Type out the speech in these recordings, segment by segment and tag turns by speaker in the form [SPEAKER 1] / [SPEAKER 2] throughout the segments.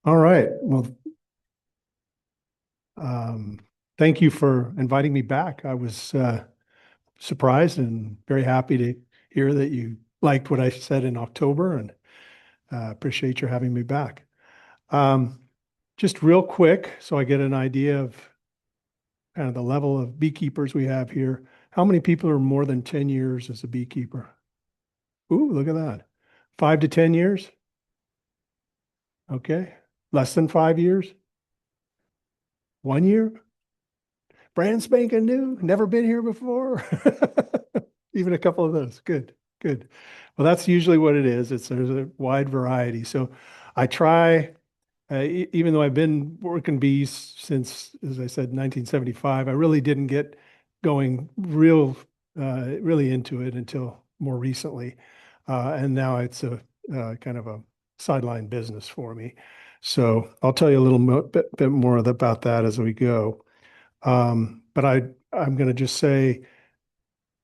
[SPEAKER 1] All right. Well, um, thank you for inviting me back. I was surprised and very happy to hear that you liked what I said in October, and appreciate your having me back. Um, just real quick, so I get an idea of kind of the level of beekeepers we have here. How many people are more than 10 years as a beekeeper? Ooh, look at that. 5 to 10 years? Okay. Less than 5 years? 1 year? Brand spanking new, never been here before. Even a couple of those. Good, good. Well, that's usually what it is. There's a wide variety. So I try, even though I've been working bees since, as I said, 1975, I really didn't get going really into it until more recently. And now it's a kind of a sideline business for me. So I'll tell you a little bit more about that as we go. But I'm going to just say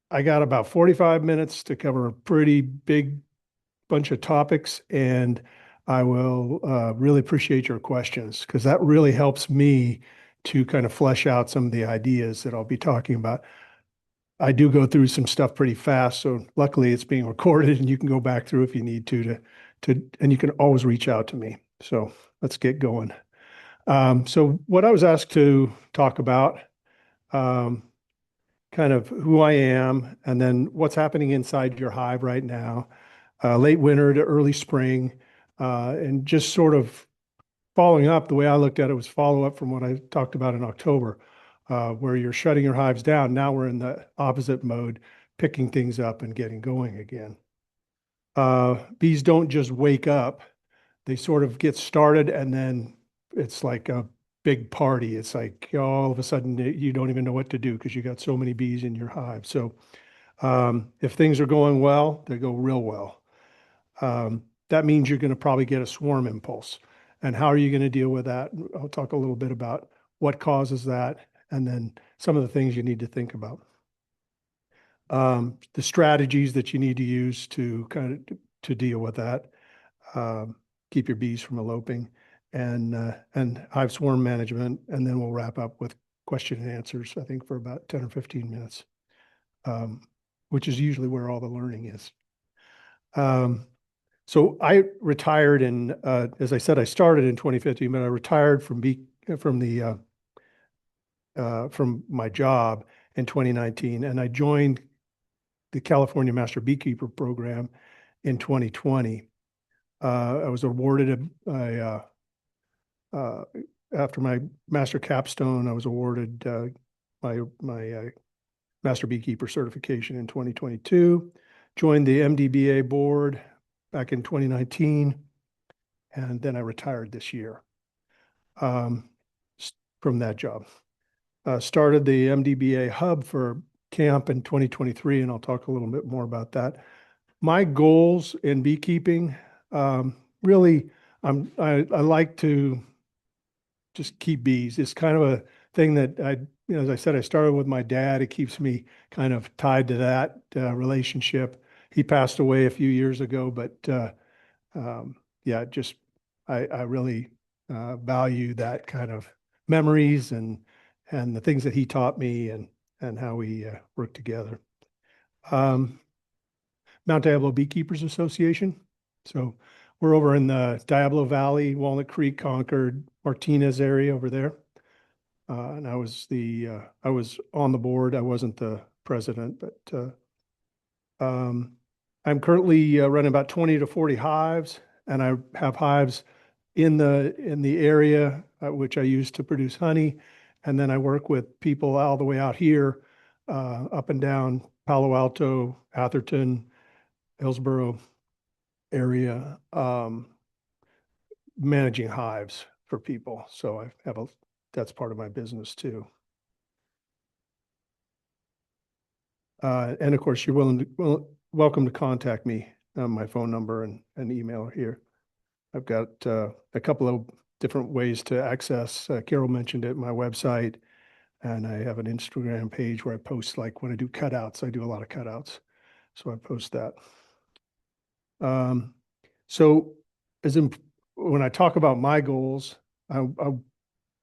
[SPEAKER 1] I got about 45 minutes to cover a pretty big bunch of topics, and I will really appreciate your questions because that really helps me to kind of flesh out some of the ideas that I'll be talking about. I do go through some stuff pretty fast, so luckily it's being recorded and you can go back through if you need and you can always reach out to me. So let's get going. So what I was asked to talk about, um, kind of who I am, and then what's happening inside your hive right now, late winter to early spring, and just sort of following up. The way I looked at it was follow up from what I talked about in October, where you're shutting your hives down. Now we're in the opposite mode, picking things up and getting going again. Bees don't just wake up, they sort of get started and then it's like a big party. It's like all of a sudden you don't even know what to do because you got so many bees in your hive. So if things are going well, they go real well. That means you're going to probably get a swarm impulse. And how are you going to deal with that? I'll talk a little bit about what causes that and then some of the things you need to think about. The strategies that you need to use to kind of to deal with that, um, keep your bees from eloping, and hive swarm management, and then we'll wrap up with question and answers. I think for about 10 or 15 minutes, um, which is usually where all the learning is. Um, so I retired in, as I said, I started in 2015, but I retired from the from my job in 2019, and I joined the California Master Beekeeper program in 2020. I was awarded uh, after my master capstone. I was awarded my Master Beekeeper certification in 2022. Joined the MDBA board back in 2019, and then I retired this year um, from that job. Started the MDBA hub for camp in 2023, and I'll talk a little bit more about that. My goals in beekeeping, really, I like to just keep bees. It's kind of a thing that as I said, I started with my dad. It keeps me kind of tied to that relationship. He passed away a few years ago, but yeah, just I really value that kind of memories and the things that he taught me and how we work together. Um, Mount Diablo Beekeepers Association. So we're over in the Diablo Valley, Walnut Creek, Concord, Martinez area over there. And I was on the board. I wasn't the president, but um, I'm currently running about 20 to 40 hives, and I have hives in the area which I use to produce honey, and then I work with people all the way out here, up and down Palo Alto, Atherton, Hillsboro area, managing hives for people. So that's part of my business too. And of course, you're welcome to contact me on my phone number and email here. I've got a couple of different ways to access. Carol mentioned it, my website, and I have an Instagram page where I post like when I do cutouts. I do a lot of cutouts, so I post that. Um, so as in, when I talk about my goals,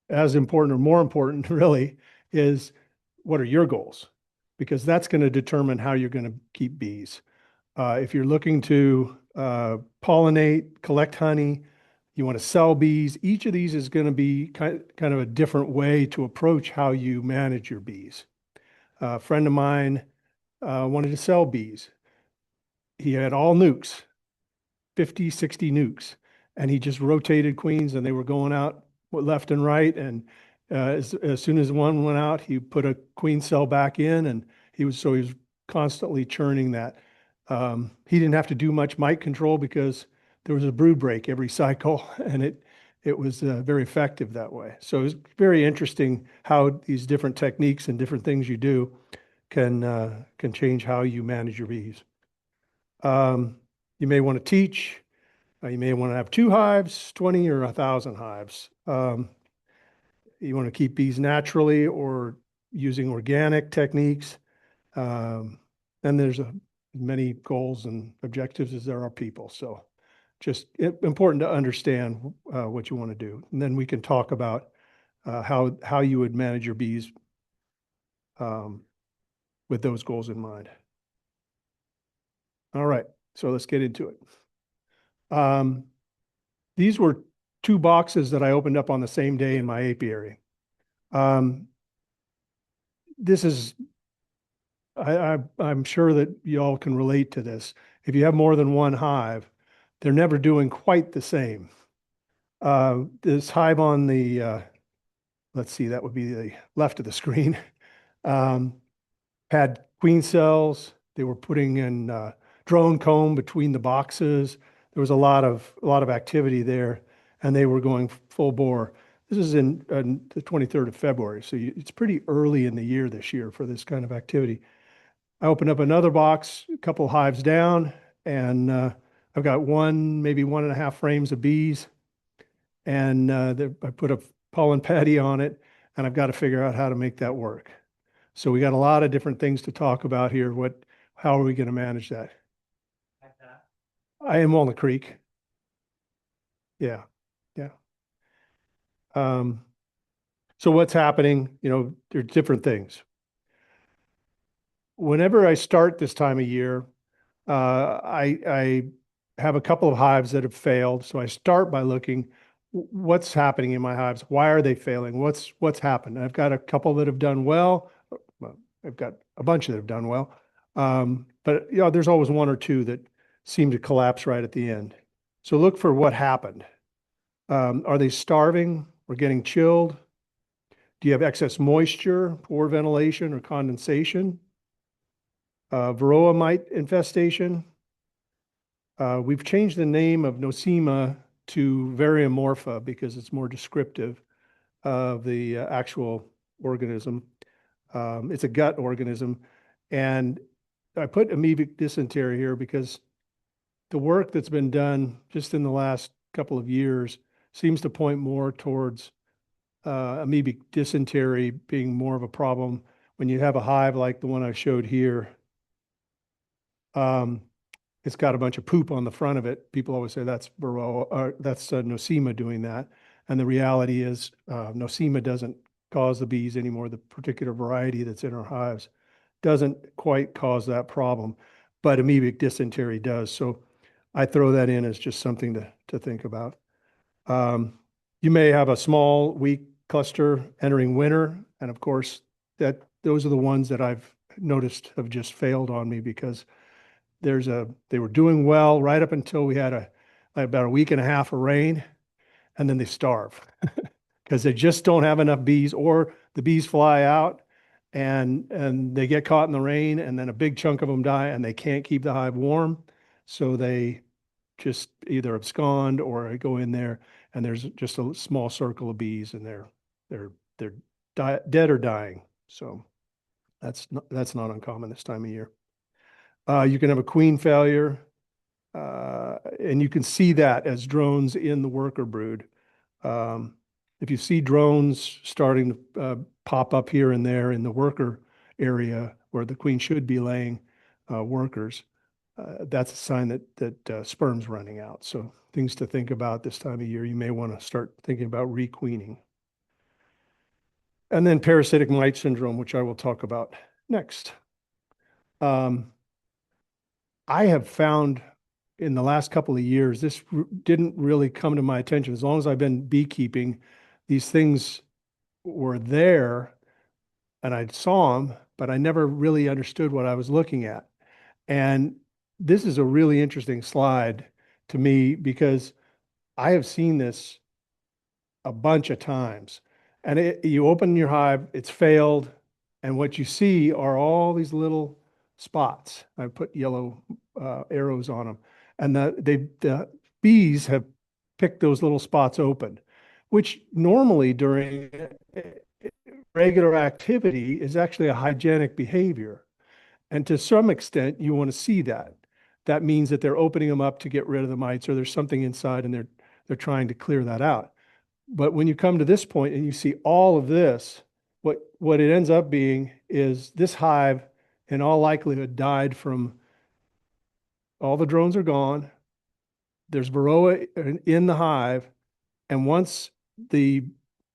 [SPEAKER 1] as important or more important really is what are your goals? Because that's going to determine how you're going to keep bees. If you're looking to pollinate, collect honey, you want to sell bees, each of these is going to be kind of a different way to approach how you manage your bees. A friend of mine wanted to sell bees. He had all nukes, 50, 60 nukes, and he just rotated queens and they were going out left and right. And as soon as one went out, he put a queen cell back in, and he was constantly churning that. He didn't have to do much mite control because there was a brood break every cycle, and it was very effective that way. So it's very interesting how these different techniques and different things you do can change how you manage your bees. You may want to teach. You may want to have 2 hives, 20 or 1,000 hives. You want to keep bees naturally or using organic techniques. And there's many goals and objectives as there are people. So just important to understand what you want to do. And then we can talk about how you would manage your bees with those goals in mind. All right, so let's get into it. These were 2 boxes that I opened up on the same day in my apiary. This is, I'm sure that y'all can relate to this. If you have more than 1 hive, they're never doing quite the same. This hive on the, let's see, that would be the left of the screen, had queen cells. They were putting in drone comb between the boxes. There was a lot of activity there, and they were going full bore. This is in the 23rd of February, so it's pretty early in the year this year for this kind of activity. I opened up another box, a couple hives down, and I've got maybe 1.5 frames of bees, and I put a pollen patty on it, and I've got to figure out how to make that work. So we got a lot of different things to talk about here. How are we going to manage that? I am Walnut Creek. Yeah, yeah. So what's happening? There's different things. Whenever I start this time of year, I have a couple of hives that have failed. So I start by looking what's happening in my hives. Why are they failing? What's happened? I've got a couple that have done well. I've got a bunch that have done well. But there's always 1 or 2 that seem to collapse right at the end. So look for what happened. Are they starving or getting chilled? Do you have excess moisture, poor ventilation, or condensation? Varroa mite infestation. We've changed the name of Nosema to Variomorpha because it's more descriptive of the actual organism. It's a gut organism. And I put amoebic dysentery here because the work that's been done just in the last couple of years seems to point more towards amoebic dysentery being more of a problem when you have a hive like the one I showed here. It's got a bunch of poop on the front of it. People always say that's Nosema doing that. And the reality is Nosema doesn't cause the bees anymore. The particular variety that's in our hives doesn't quite cause that problem, but amoebic dysentery does. So I throw that in as just something to think about. You may have a small, weak cluster entering winter. And of course, those are the ones that I've noticed have just failed on me because they were doing well right up until we had about a week and a half of rain, and then they starve because they just don't have enough bees, or the bees fly out and they get caught in the rain, and then a big chunk of them die and they can't keep the hive warm. So they just either abscond or go in there and there's just a small circle of bees and they're dead or dying. So that's not uncommon this time of year. You can have a queen failure, and you can see that as drones in the worker brood. If you see drones starting to pop up here and there in the worker area where the queen should be laying workers, that's a sign that sperm's running out. So things to think about this time of year. You may want to start thinking about requeening. And then parasitic mite syndrome, which I will talk about next. I have found in the last couple of years, this didn't really come to my attention. As long as I've been beekeeping, these things were there and I saw them, but I never really understood what I was looking at. And this is a really interesting slide to me because I have seen this a bunch of times. And you open your hive, it's failed, and what you see are all these little spots. I put yellow arrows on them, and the bees have picked those little spots open, which normally during regular activity is actually a hygienic behavior. And to some extent, you want to see that. That means that they're opening them up to get rid of the mites, or there's something inside and they're trying to clear that out. But when you come to this point and you see all of this, what it ends up being is this hive, in all likelihood, died from all the drones are gone. There's varroa in the hive, and once the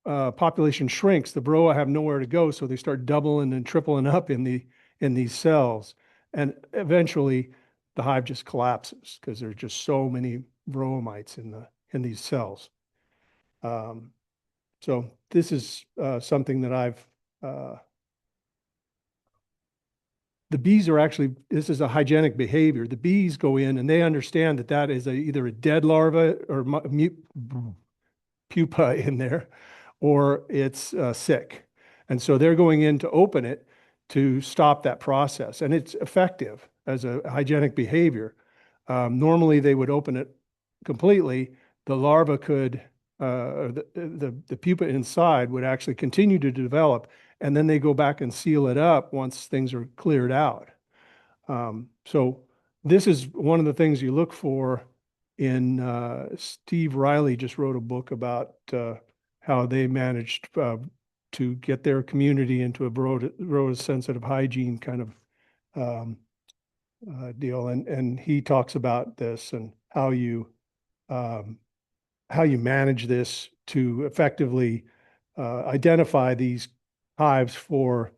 [SPEAKER 1] population shrinks, the varroa have nowhere to go, so they start doubling and tripling up in these cells, and eventually the hive just collapses because there's just so many varroa mites in these cells. So this is something that the bees are actually, this is a hygienic behavior. The bees go in and they understand that that is either a dead larva or pupa in there, or it's sick. And so they're going in to open it to stop that process. And it's effective as a hygienic behavior. Normally they would open it completely. The larva could the pupa inside would actually continue to develop, and then they go back and seal it up once things are cleared out. So this is one of the things you look for in Steve Riley just wrote a book about how they managed to get their community into a varroa sensitive hygiene kind of deal. And he talks about this and how you manage this to effectively identify these hives for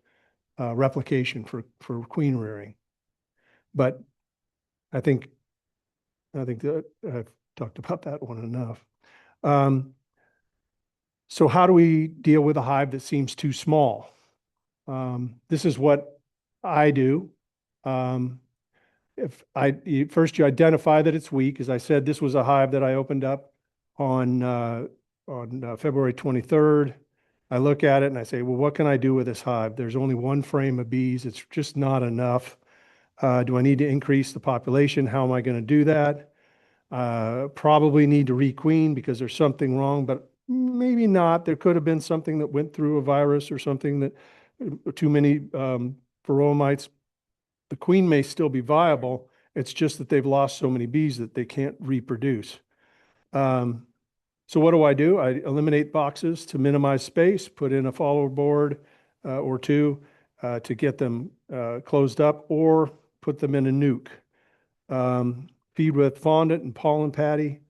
[SPEAKER 1] replication for queen rearing. But I think that I've talked about that one enough. So how do we deal with a hive that seems too small? This is what I do. First you identify that it's weak. As I said, this was a hive that I opened up on February 23rd. I look at it and I say, well, what can I do with this hive? There's only one frame of bees. It's just not enough. Do I need to increase the population? How am I going to do that? Probably need to requeen because there's something wrong, but maybe not. There could have been something that went through a virus or something that too many varroa mites. The queen may still be viable. It's just that they've lost so many bees that they can't reproduce. So what do? I eliminate boxes to minimize space, put in a follower board or two to get them closed up, or put them in a nuke. Feed with fondant and pollen patty.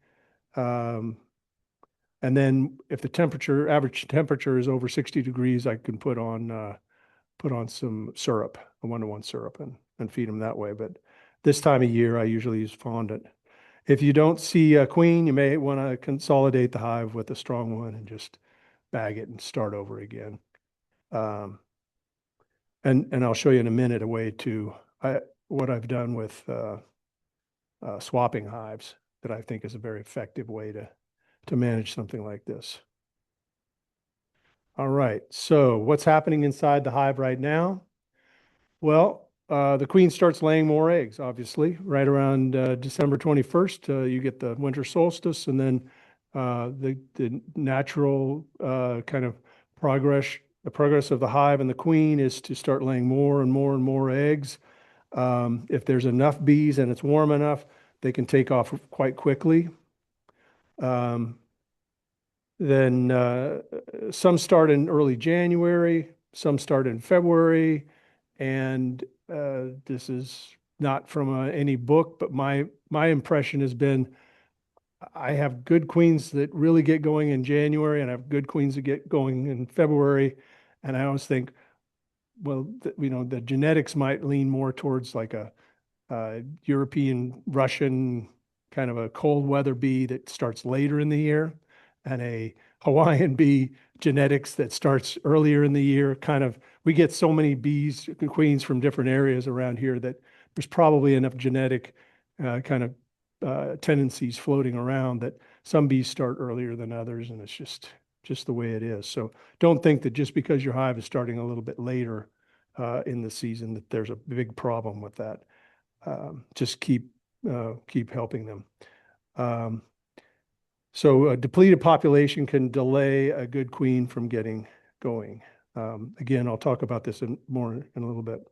[SPEAKER 1] And then if the average temperature is over 60 degrees, I can put on some syrup, a 1-to-1 syrup, and feed them that way. But this time of year, I usually use fondant. If you don't see a queen, you may want to consolidate the hive with a strong one and just bag it and start over again. And I'll show you in a minute a way to what I've done with swapping hives that I think is a very effective way to manage something like this. All right, so what's happening inside the hive right now? Well, the queen starts laying more eggs, obviously. Right around December 21st, you get the winter solstice, and then the natural kind of the progress of the hive and the queen is to start laying more and more and more eggs. If there's enough bees and it's warm enough, they can take off quite quickly. Then some start in early January, some start in February, and this is not from any book, but my impression has been I have good queens that really get going in January, and I have good queens that get going in February. And I always think, well, the genetics might lean more towards like a European, Russian kind of a cold weather bee that starts later in the year, and a Hawaiian bee genetics that starts earlier in the year. Kind of, we get so many bees, queens from different areas around here that there's probably enough genetic kind of tendencies floating around that some bees start earlier than others, and it's just the way it is. So don't think that just because your hive is starting a little bit later in the season that there's a big problem with that. Just keep helping them. So a depleted population can delay a good queen from getting going. Again, I'll talk about this more in a little bit.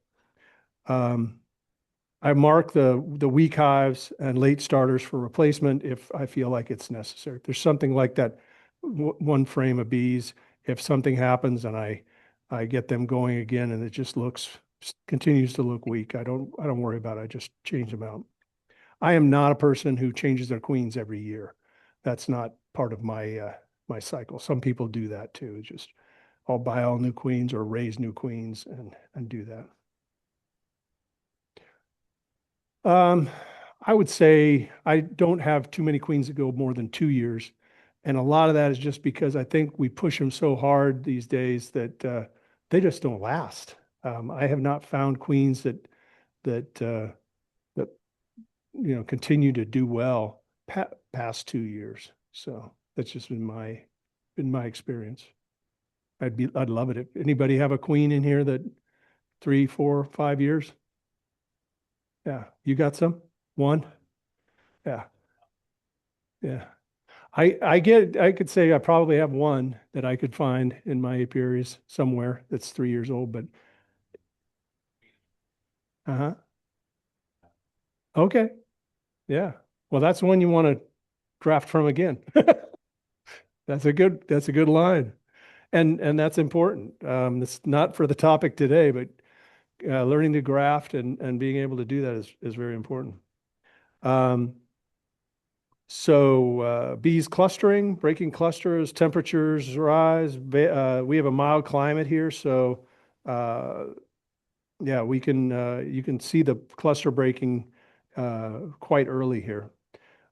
[SPEAKER 1] I mark the weak hives and late starters for replacement if I feel like it's necessary. If there's something like that one frame of bees, if something happens and I get them going again and it just continues to look weak, I don't worry about it. I just change them out. I am not a person who changes their queens every year. That's not part of my cycle. Some people do that too. Just I'll buy all new queens or raise new queens and do that. I would say I don't have too many queens that go more than 2 years. And a lot of that is just because I think we push them so hard these days that they just don't last. I have not found queens that continue to do well past 2 years. So that's just been my experience. I'd love it. If anybody have a queen in here that 3, 4, 5 years? Yeah, you got some? One? Yeah, yeah. I could say I probably have one that I could find in my apiaries somewhere that's 3 years old, but uh-huh. Okay. Yeah. Well, that's one you want to draft from again. That's a good line. And that's important. It's not for the topic today, but learning to graft and being able to do that is very important. Um, so bees clustering, breaking clusters, temperatures rise. We have a mild climate here, so uh, yeah, you can see the cluster breaking quite early here.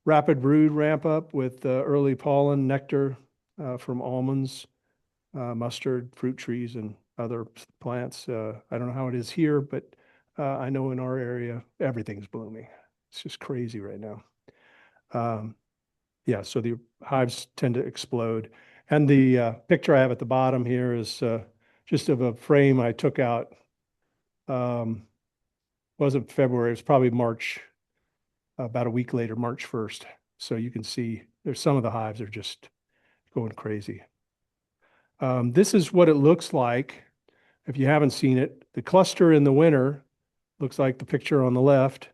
[SPEAKER 1] Rapid brood ramp up with early pollen, nectar from almonds, mustard, fruit trees, and other plants. I don't know how it is here, but I know in our area, everything's blooming. It's just crazy right now. Um, yeah, so the hives tend to explode. And the picture I have at the bottom here is just of a frame I took out. Wasn't February, it was probably March, about a week later, March 1st. So you can see there's some of the hives are just going crazy. This is what it looks like if you haven't seen it. The cluster in the winter looks like the picture on the left,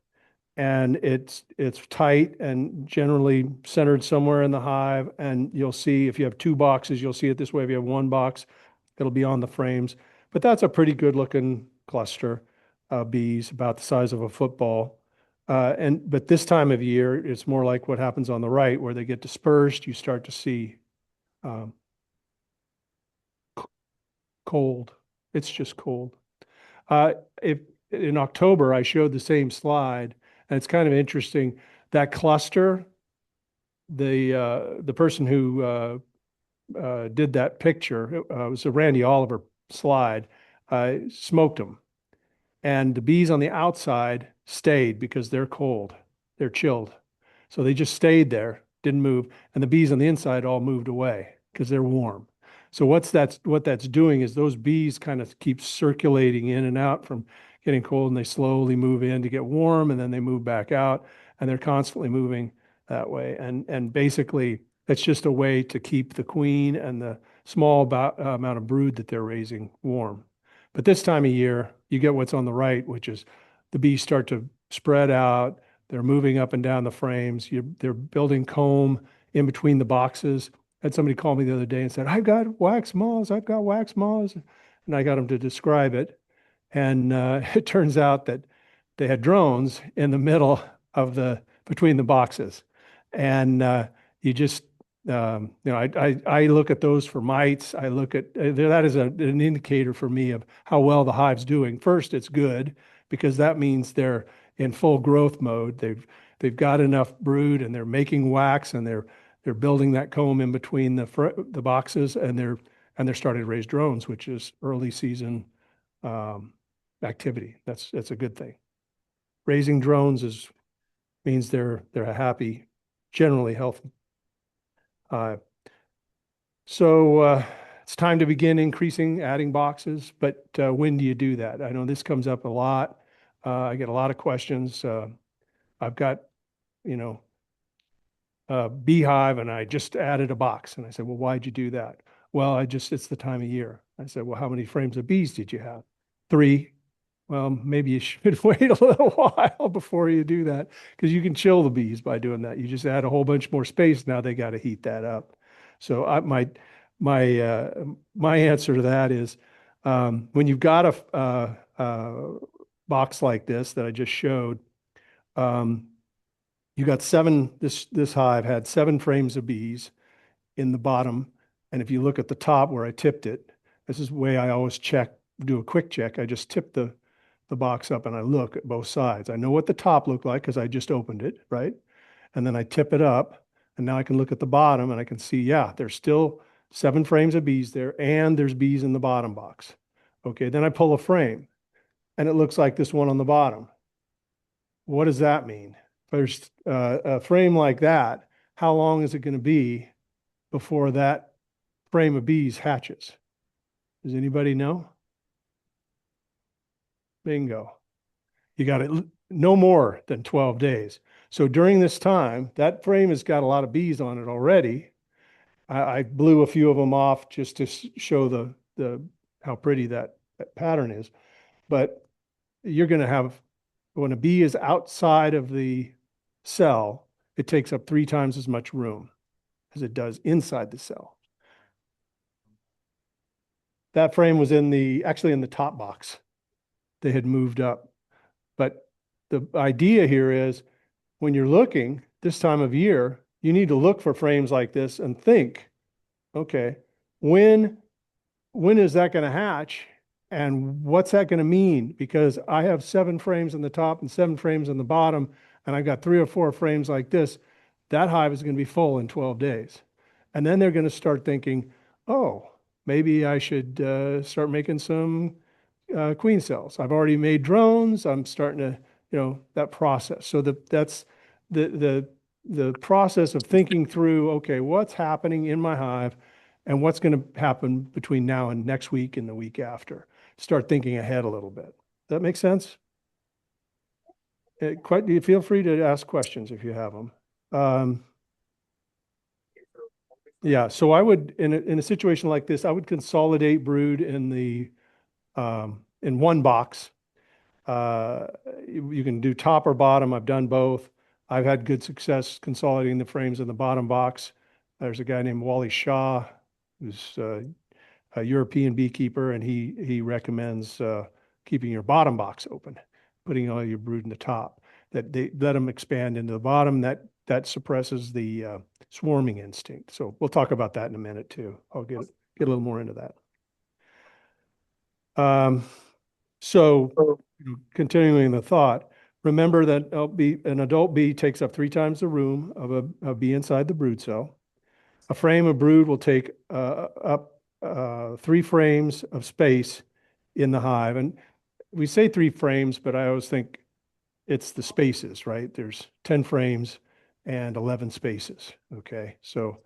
[SPEAKER 1] and it's tight and generally centered somewhere in the hive. And you'll see if you have two boxes, you'll see it this way. If you have one box, it'll be on the frames. But that's a pretty good looking cluster of bees, about the size of a football. But this time of year, it's more like what happens on the right, where they get dispersed. You start to see um, cold. It's just cold. If in October, I showed the same slide, and it's kind of interesting. That cluster, the person who did that picture, it was a Randy Oliver slide, smoked them. And the bees on the outside stayed because they're cold, they're chilled. So they just stayed there, didn't move. And the bees on the inside all moved away because they're warm. So what that's doing is those bees kind of keep circulating in and out from getting cold, and they slowly move in to get warm, and then they move back out, and they're constantly moving that way. And basically, that's just a way to keep the queen and the small amount of brood that they're raising warm. But this time of year, you get what's on the right, which is the bees start to spread out. They're moving up and down the frames. They're building comb in between the boxes. I had somebody call me the other day and said, I've got wax moths. I've got wax moths. And I got them to describe it. And it turns out that they had drones in the middle of between the boxes. And you just, I look at those for mites. I look at, that is an indicator for me of how well the hive's doing. First, it's good because that means they're in full growth mode. They've got enough brood and they're making wax and they're building that comb in between the boxes and they're starting to raise drones, which is early season activity. That's a good thing. Raising drones means they're a happy, generally healthy. So it's time to begin adding boxes, but when do you do that? I know this comes up a lot. I get a lot of questions. I've got, a beehive and I just added a box. And I said, well, why'd you do that? Well, it's the time of year. I said, well, how many frames of bees did you have? 3. Well, maybe you should wait a little while before you do that because you can chill the bees by doing that. You just add a whole bunch more space. Now they got to heat that up. So my answer to that is when you've got a box like this that I just showed, you got 7. This hive had 7 frames of bees in the bottom, and if you look at the top where I tipped it, this is the way I always do a quick check. I just tip the box up and I look at both sides. I know what the top looked like because I just opened it, right? And then I tip it up and now I can look at the bottom and I can see, yeah, there's still 7 frames of bees there and there's bees in the bottom box. Okay, then I pull a frame and it looks like this one on the bottom. What does that mean? If there's a frame like that, how long is it going to be before that frame of bees hatches? Does anybody know? Bingo. You got it no more than 12 days. So during this time, that frame has got a lot of bees on it already. I blew a few of them off just to show the how pretty that pattern is. But you're going to have, when a bee is outside of the cell, it takes up 3 times as much room as it does inside the cell. That frame was actually in the top box. They had moved up. But the idea here is when you're looking this time of year, you need to look for frames like this and think, okay, when is that going to hatch? And what's that going to mean? Because I have 7 frames in the top and 7 frames in the bottom, and I've got 3 or 4 frames like this. That hive is going to be full in 12 days. And then they're going to start thinking, oh, maybe I should start making some queen cells. I've already made drones. I'm starting to, that process. So that's the process of thinking through, okay, what's happening in my hive and what's going to happen between now and next week and the week after. Start thinking ahead a little bit. That make sense? Feel free to ask questions if you have them. Yeah, so I would, in a situation like this, I would consolidate brood in one box. You can do top or bottom. I've done both. I've had good success consolidating the frames in the bottom box. There's a guy named Wally Shaw, who's a European beekeeper, and he recommends keeping your bottom box open, putting all your brood in the top. That they let them expand into the bottom. That suppresses the swarming instinct. So we'll talk about that in a minute too. I'll get a little more into that. So continuing the thought, remember that an adult bee takes up 3 times the room of a bee inside the brood cell. A frame of brood will take up 3 frames of space in the hive. And we say 3 frames, but I always think it's the spaces, right? There's 10 frames and 11 spaces, okay? So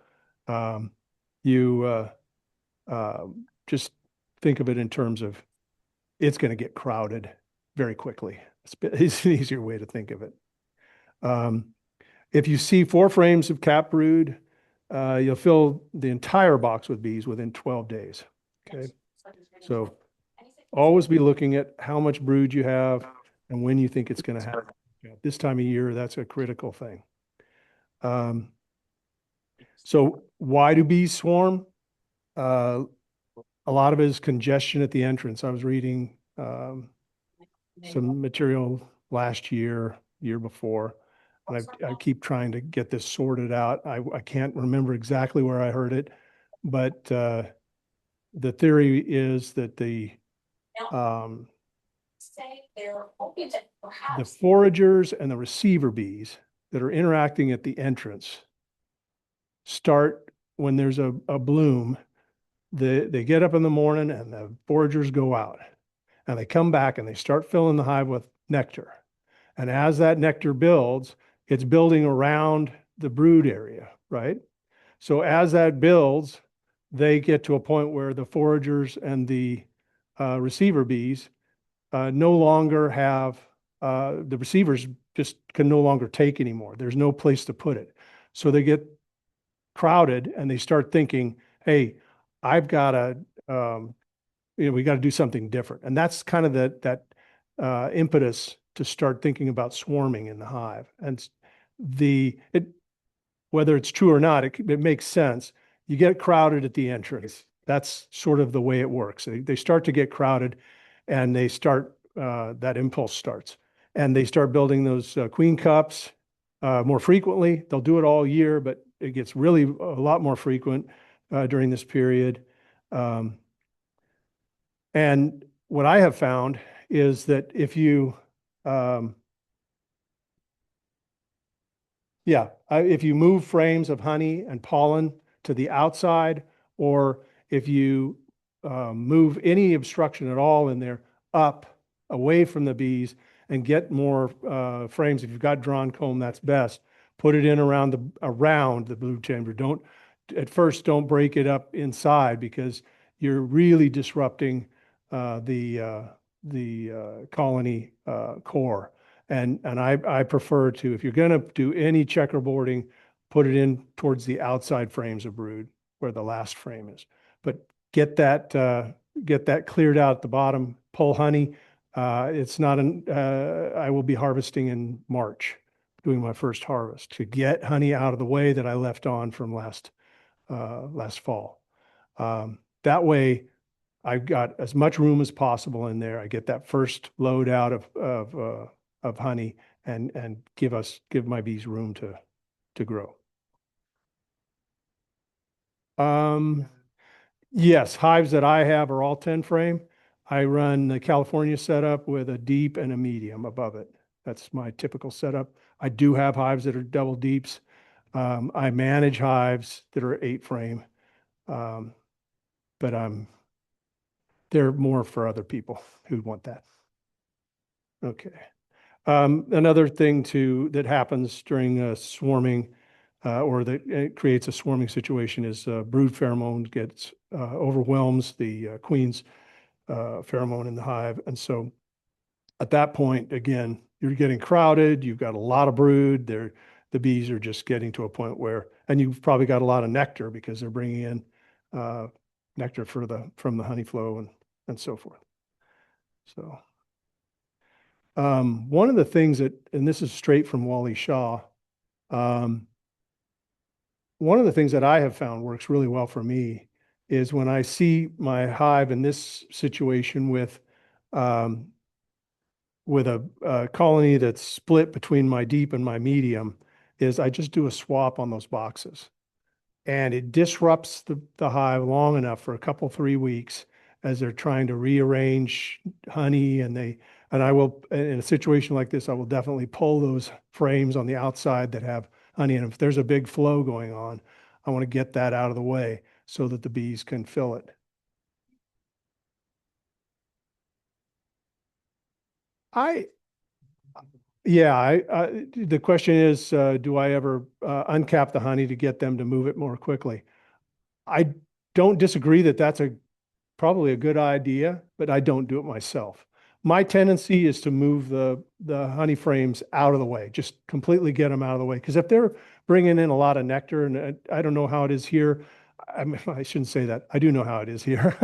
[SPEAKER 1] you just think of it in terms of it's going to get crowded very quickly. It's an easier way to think of it. If you see 4 frames of cap brood, you'll fill the entire box with bees within 12 days, okay? So always be looking at how much brood you have and when you think it's going to happen. This time of year, that's a critical thing. So why do bees swarm? A lot of it is congestion at the entrance. I was reading some material last year, year before. And I keep trying to get this sorted out. I can't remember exactly where I heard it, but the theory is that um, the foragers and the receiver bees that are interacting at the entrance start when there's a bloom. They get up in the morning and the foragers go out and they come back and they start filling the hive with nectar. And as that nectar builds, it's building around the brood area, right? So as that builds, they get to a point where the foragers and the receiver bees no longer have, the receivers just can no longer take anymore. There's no place to put it. So they get crowded and they start thinking, hey, I've got to, we got to do something different. And that's kind of that impetus to start thinking about swarming in the hive. And whether it's true or not, it makes sense. You get crowded at the entrance. That's sort of the way it works. They start to get crowded and they start, that impulse starts. And they start building those queen cups more frequently. They'll do it all year, but it gets really a lot more frequent during this period. And what I have found is that if you, if you move frames of honey and pollen to the outside, or if you move any obstruction at all in there up away from the bees and get more frames, if you've got drawn comb, that's best. Put it in around the brood chamber. At first, don't break it up inside because you're really disrupting the colony core. And I prefer to, if you're going to do any checkerboarding, put it in towards the outside frames of brood where the last frame is. But get that cleared out at the bottom. Pull honey. It's not I will be harvesting in March, doing my first harvest to get honey out of the way that I left on from last fall. That way, I've got as much room as possible in there. I get that first load out of honey and give my bees room to grow. Yes, hives that I have are all 10 frame. I run the California setup with a deep and a medium above it. That's my typical setup. I do have hives that are double deeps. I manage hives that are 8 frame, but they're more for other people who want that. Okay. Another thing that happens during swarming or that it creates a swarming situation is brood pheromone overwhelms the queen's pheromone in the hive. And so at that point, again, you're getting crowded. You've got a lot of brood. The bees are just getting to a point where, and you've probably got a lot of nectar because they're bringing in nectar from the honey flow and so forth. So one of the things and this is straight from Wally Shaw, one of the things that I have found works really well for me is when I see my hive in this situation with a colony that's split between my deep and my medium, is I just do a swap on those boxes. And it disrupts the hive long enough for a couple, 3 weeks as they're trying to rearrange honey. And I will, in a situation like this, I will definitely pull those frames on the outside that have honey. And if there's a big flow going on, I want to get that out of the way so that the bees can fill it. The question is, do I ever uncap the honey to get them to move it more quickly? I don't disagree that that's probably a good idea, but I don't do it myself. My tendency is to move the honey frames out of the way, just completely get them out of the way. Because if they're bringing in a lot of nectar, and I don't know how it is here, I shouldn't say that. I do know how it is here.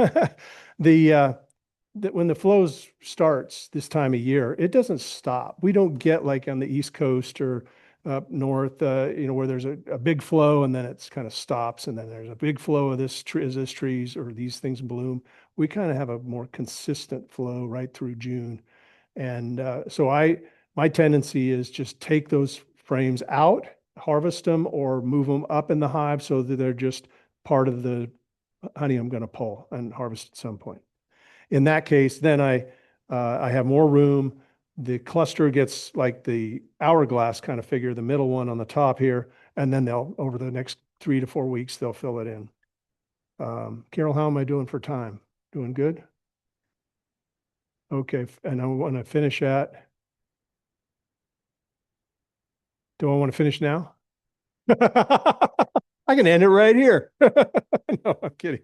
[SPEAKER 1] When the flows starts this time of year, it doesn't stop. We don't get like on the East Coast or up north, where there's a big flow and then it's kind of stops, and then there's a big flow of this trees or these things bloom. We kind of have a more consistent flow right through June, and so My tendency is just take those frames out, harvest them, or move them up in the hive so that they're just part of the honey I'm going to pull and harvest at some point. In that case, then I have more room. The cluster gets like the hourglass kind of figure, the middle one on the top here, and then they'll, over the next 3 to 4 weeks, they'll fill it in. Carol, how am I doing for time? Doing good? Okay, and I want to finish at, do I want to finish now? I can end it right here. No, I'm kidding.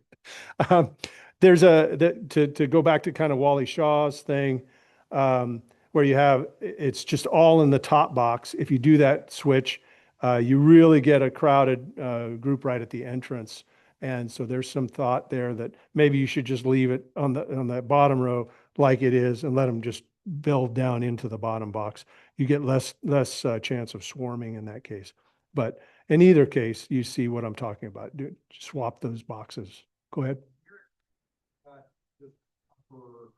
[SPEAKER 1] Um, there's to go back to kind of Wally Shaw's thing, where you have it's just all in the top box. If you do that switch, you really get a crowded group right at the entrance. And so there's some thought there that maybe you should just leave it on the bottom row like it is and let them just build down into the bottom box. You get less chance of swarming in that case. But in either case, you see what I'm talking about. Swap those boxes. Go ahead. This upper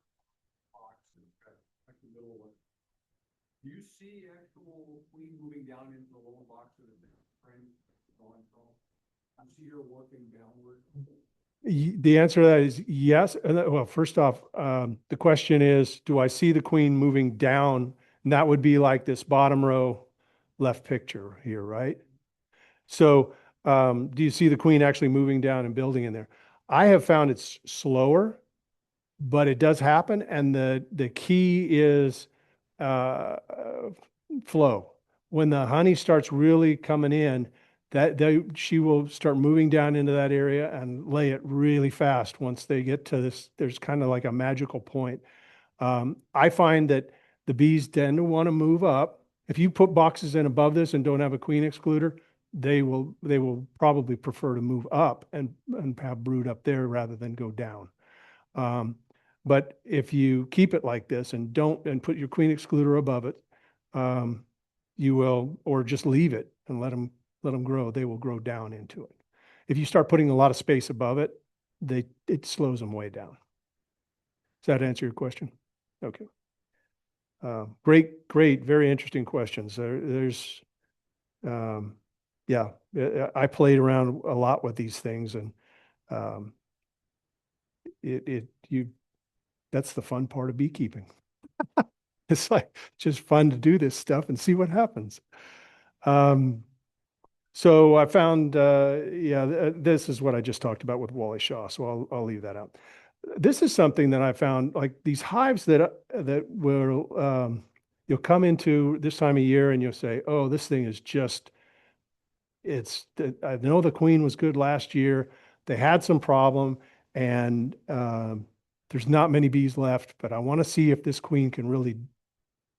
[SPEAKER 1] box is like the middle one. Do you see actual queen moving down into the lower box of the frame going from? I see her working downward. The answer to that is yes. Well, first off, the question is, do I see the queen moving down? And that would be like this bottom row left picture here, right? So, do you see the queen actually moving down and building in there? I have found it's slower, but it does happen. And the key is flow. When the honey starts really coming in, she will start moving down into that area and lay it really fast once they get to this. There's kind of like a magical point. I find that the bees tend to want to move up. If you put boxes in above this and don't have a queen excluder, they will probably prefer to move up and have brood up there rather than go down. But if you keep it like this and put your queen excluder above it, you will, or just leave it and let them grow. They will grow down into it. If you start putting a lot of space above it, it slows them way down. Does that answer your question? Okay. Great, very interesting questions. Yeah, I played around a lot with these things, and that's the fun part of beekeeping. It's like just fun to do this stuff and see what happens. So I found, this is what I just talked about with Wally Shaw. So I'll leave that out. This is something that I found, like these hives that will you'll come into this time of year and you'll say, oh, this thing is just, I know the queen was good last year. They had some problem and there's not many bees left, but I want to see if this queen can really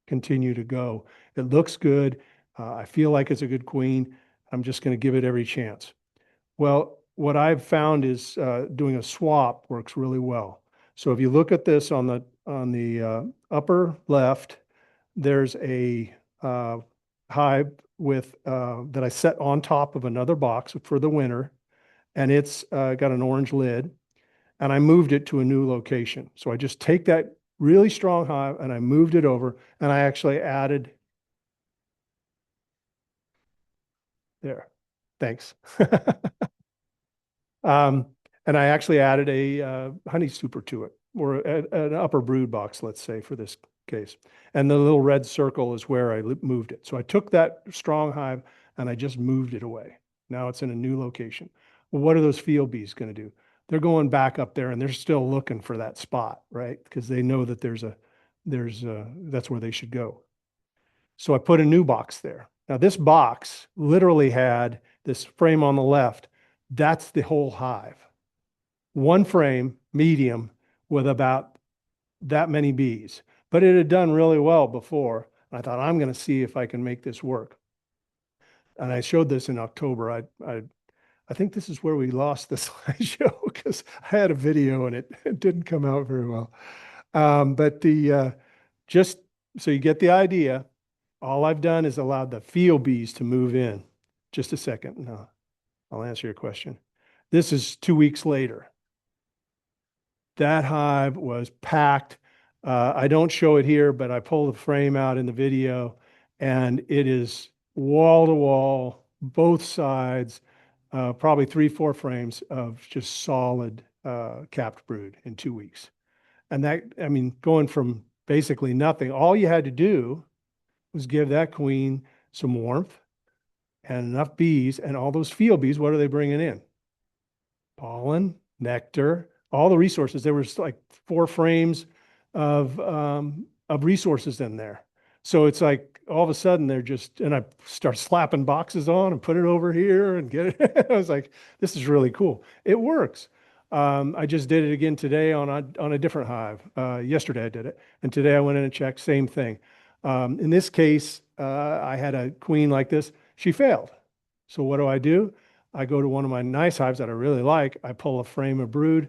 [SPEAKER 1] continue to go. It looks good. I feel like it's a good queen. I'm just going to give it every chance. Well, what I've found is doing a swap works really well. So if you look at this on the upper left, there's a hive that I set on top of another box for the winter, and it's got an orange lid, and I moved it to a new location. So I just take that really strong hive and I moved it over, and I actually added there. Thanks. And I actually added a honey super to it, or an upper brood box, let's say, for this case. And the little red circle is where I moved it. So I took that strong hive and I just moved it away. Now it's in a new location. Well, what are those field bees going to do? They're going back up there and they're still looking for that spot, right? Because they know that that's where they should go. So I put a new box there. Now this box literally had this frame on the left. That's the whole hive. One frame, medium, with about that many bees. But it had done really well before. I thought, I'm going to see if I can make this work. And I showed this in October. I think this is where we lost the slideshow because I had a video and it didn't come out very well. But just so you get the idea, all I've done is allowed the field bees to move in. Just a second. No, I'll answer your question. This is 2 weeks later. That hive was packed. I don't show it here, but I pull the frame out in the video, and it is wall to wall, both sides, probably 3, 4 frames of just solid capped brood in 2 weeks. And that, I mean, going from basically nothing, all you had to do was give that queen some warmth and enough bees, and all those field bees, what are they bringing in? Pollen, nectar, all the resources. There was like 4 frames of resources in there. So it's like all of a sudden they're just, and I start slapping boxes on and put it over here and get it. I was like, this is really cool. It works. I just did it again today on a different hive. Yesterday I did it, and today I went in and checked, same thing. In this case, I had a queen like this. She failed. So what do? I go to one of my nice hives that I really like. I pull a frame of brood,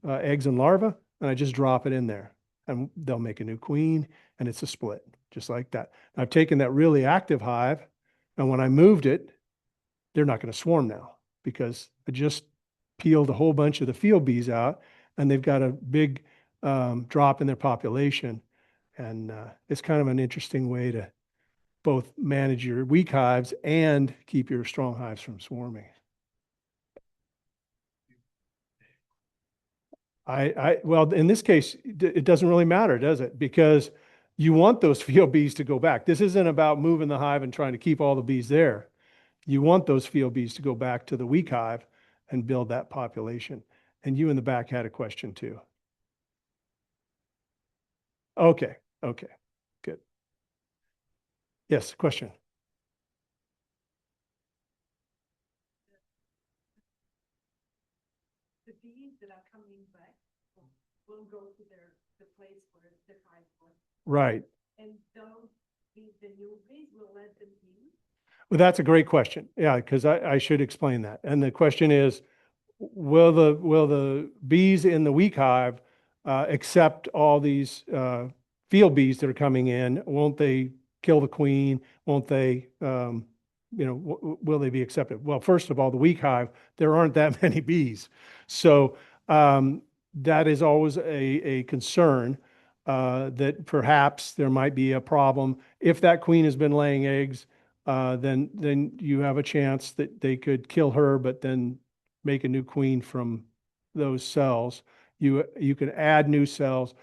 [SPEAKER 1] eggs and larvae, and I just drop it in there. And they'll make a new queen, and it's a split, just like that. I've taken that really active hive, and when I moved it, they're not going to swarm now because I just peeled a whole bunch of the field bees out, and they've got a big drop in their population. And it's kind of an interesting way to both manage your weak hives and keep your strong hives from swarming. Well, in this case, it doesn't really matter, does it? Because you want those field bees to go back. This isn't about moving the hive and trying to keep all the bees there. You want those field bees to go back to the weak hive and build that population. And you in the back had a question too. Okay, okay, good. Yes, question.
[SPEAKER 2] The bees that are coming back will go to the place where the hive was.
[SPEAKER 1] Right.
[SPEAKER 2] And those bees, the new bees, will let them in.
[SPEAKER 1] Well, that's a great question. Yeah, because I should explain that. And the question is, will the bees in the weak hive accept all these field bees that are coming in? Won't they kill the queen? Won't they, will they be accepted? Well, first of all, the weak hive, there aren't that many bees. So that is always a concern that perhaps there might be a problem. If that queen has been laying eggs, then you have a chance that they could kill her, but then make a new queen from those cells. You can add new cells.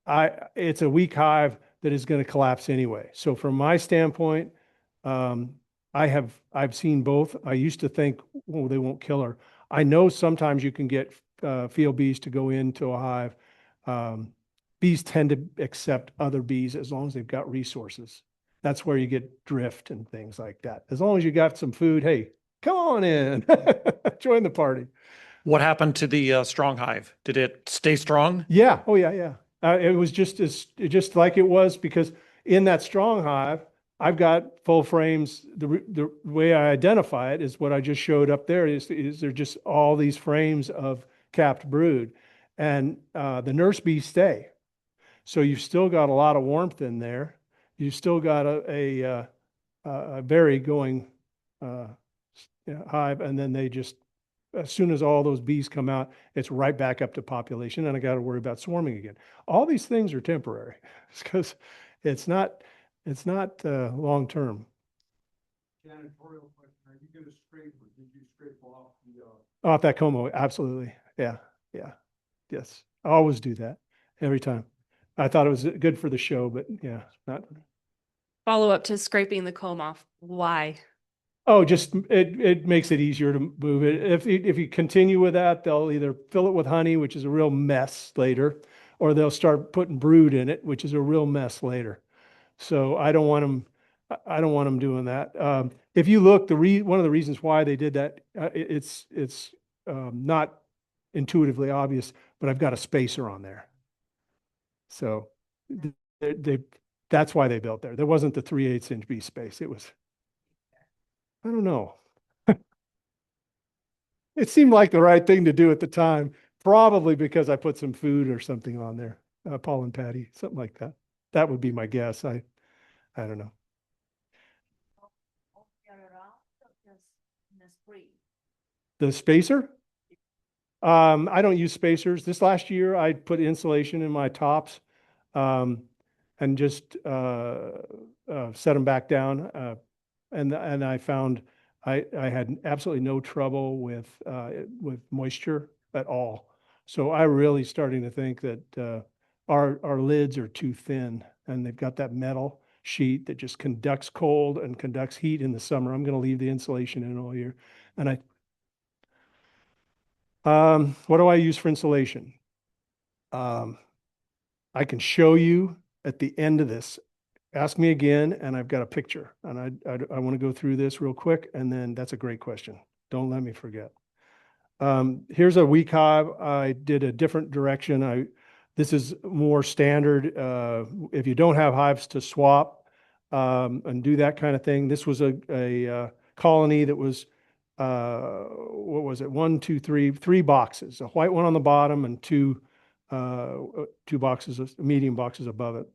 [SPEAKER 1] It's a weak hive that is going to collapse anyway. So from my standpoint, I've seen both. I used to think, oh, they won't kill her. I know sometimes you can get field bees to go into a hive. Bees tend to accept other bees as long as they've got resources. That's where you get drift and things like that. As long as you got some food, hey, come on in, join the party.
[SPEAKER 3] What happened to the strong hive? Did it stay strong?
[SPEAKER 1] Yeah. Oh, yeah, yeah. It was just like it was, because in that strong hive, I've got full frames. The way I identify it is what I just showed up there. Is there just all these frames of capped brood, and the nurse bees stay. So you've still got a lot of warmth in there. You've still got a very going hive, and then they just, as soon as all those bees come out, it's right back up to population, and I got to worry about swarming again. All these things are temporary because it's not long term.
[SPEAKER 4] Janitorial question: are you going to scrape, or did you scrape off the?
[SPEAKER 1] Off that como, absolutely. Yeah, yeah, yes. I always do that every time. I thought it was good for the show, but yeah, not.
[SPEAKER 5] Follow up to scraping the comb off. Why?
[SPEAKER 1] Oh, just it makes it easier to move it. If you continue with that, they'll either fill it with honey, which is a real mess later, or they'll start putting brood in it, which is a real mess later. So I don't want them doing that. If you look, one of the reasons why they did that, it's not intuitively obvious, but I've got a spacer on there. So that's why they built there. There wasn't the 3/8 inch bee space. It was, I don't know. It seemed like the right thing to do at the time, probably because I put some food or something on there, pollen patty, something like that. That would be my guess. I don't know. The spacer? I don't use spacers. This last year, I put insulation in my tops. and just set them back down. And I found I had absolutely no trouble with moisture at all. So I really starting to think that our lids are too thin, and they've got that metal sheet that just conducts cold and conducts heat in the summer. I'm going to leave the insulation in all year. And what do I use for insulation? I can show you at the end of this. Ask me again, and I've got a picture. And I want to go through this real quick, and then that's a great question. Don't let me forget. Here's a weak hive. I did a different direction. This is more standard. If you don't have hives to swap and do that kind of thing, this was a colony that was, what was it? Three boxes, a white one on the bottom and two boxes, medium boxes above it.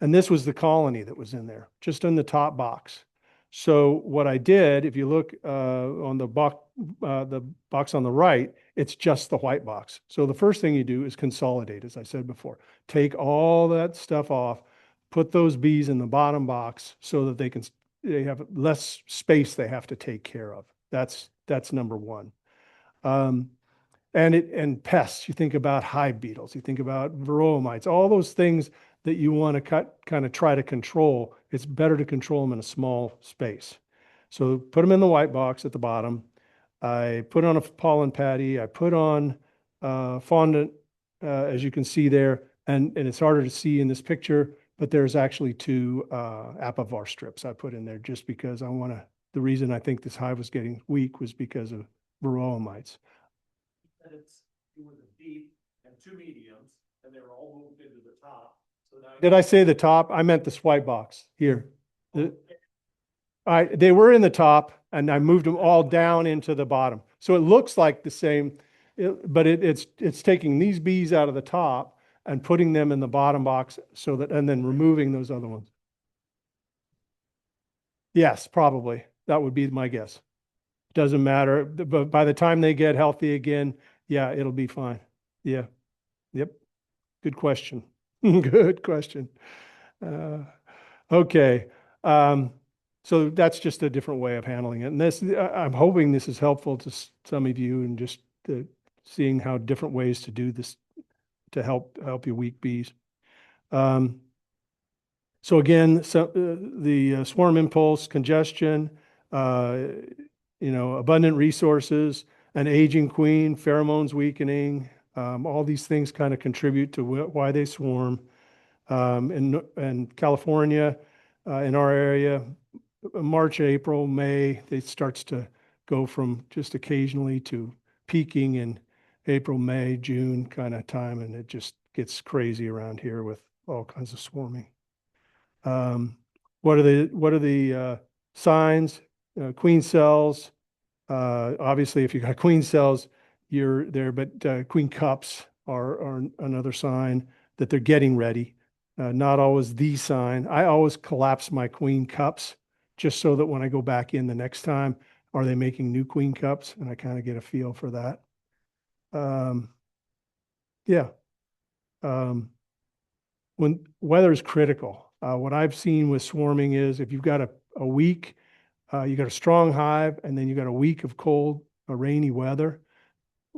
[SPEAKER 1] And this was the colony that was in there, just in the top box. So what I did, if you look on the box on the right, it's just the white box. So the first thing you do is consolidate, as I said before. Take all that stuff off, put those bees in the bottom box so that they have less space they have to take care of. That's number one. And pests, you think about hive beetles, you think about varroa mites, all those things that you want to kind of try to control. It's better to control them in a small space. So put them in the white box at the bottom. I put on a pollen patty. I put on fondant, as you can see there, and it's harder to see in this picture, but there's actually two apivar strips I put in there just because the reason I think this hive was getting weak was because of varroa mites.
[SPEAKER 3] You were the deep and two mediums, and they were all moved into the top. So now
[SPEAKER 1] Did I say the top? I meant this white box here. They were in the top, and I moved them all down into the bottom. So it looks like the same, but it's taking these bees out of the top and putting them in the bottom box and then removing those other ones. Yes, probably. That would be my guess. Doesn't matter. But by the time they get healthy again, yeah, it'll be fine. Yeah. Yep. Good question. Good question. Okay. So that's just a different way of handling it. And I'm hoping this is helpful to some of you and just seeing how different ways to do this to help your weak bees. So again, the swarm impulse, congestion, abundant resources, an aging queen, pheromones weakening, all these things kind of contribute to why they swarm. In California, in our area, March, April, May, it starts to go from just occasionally to peaking in April, May, June kind of time, and it just gets crazy around here with all kinds of swarming. What are the signs? Queen cells. Obviously, if you got queen cells, you're there, but queen cups are another sign that they're getting ready. Not always the sign. I always collapse my queen cups just so that when I go back in the next time, are they making new queen cups? And I kind of get a feel for that. Yeah. When weather is critical, what I've seen with swarming is if you've got a week, you got a strong hive, and then you got a week of cold, rainy weather.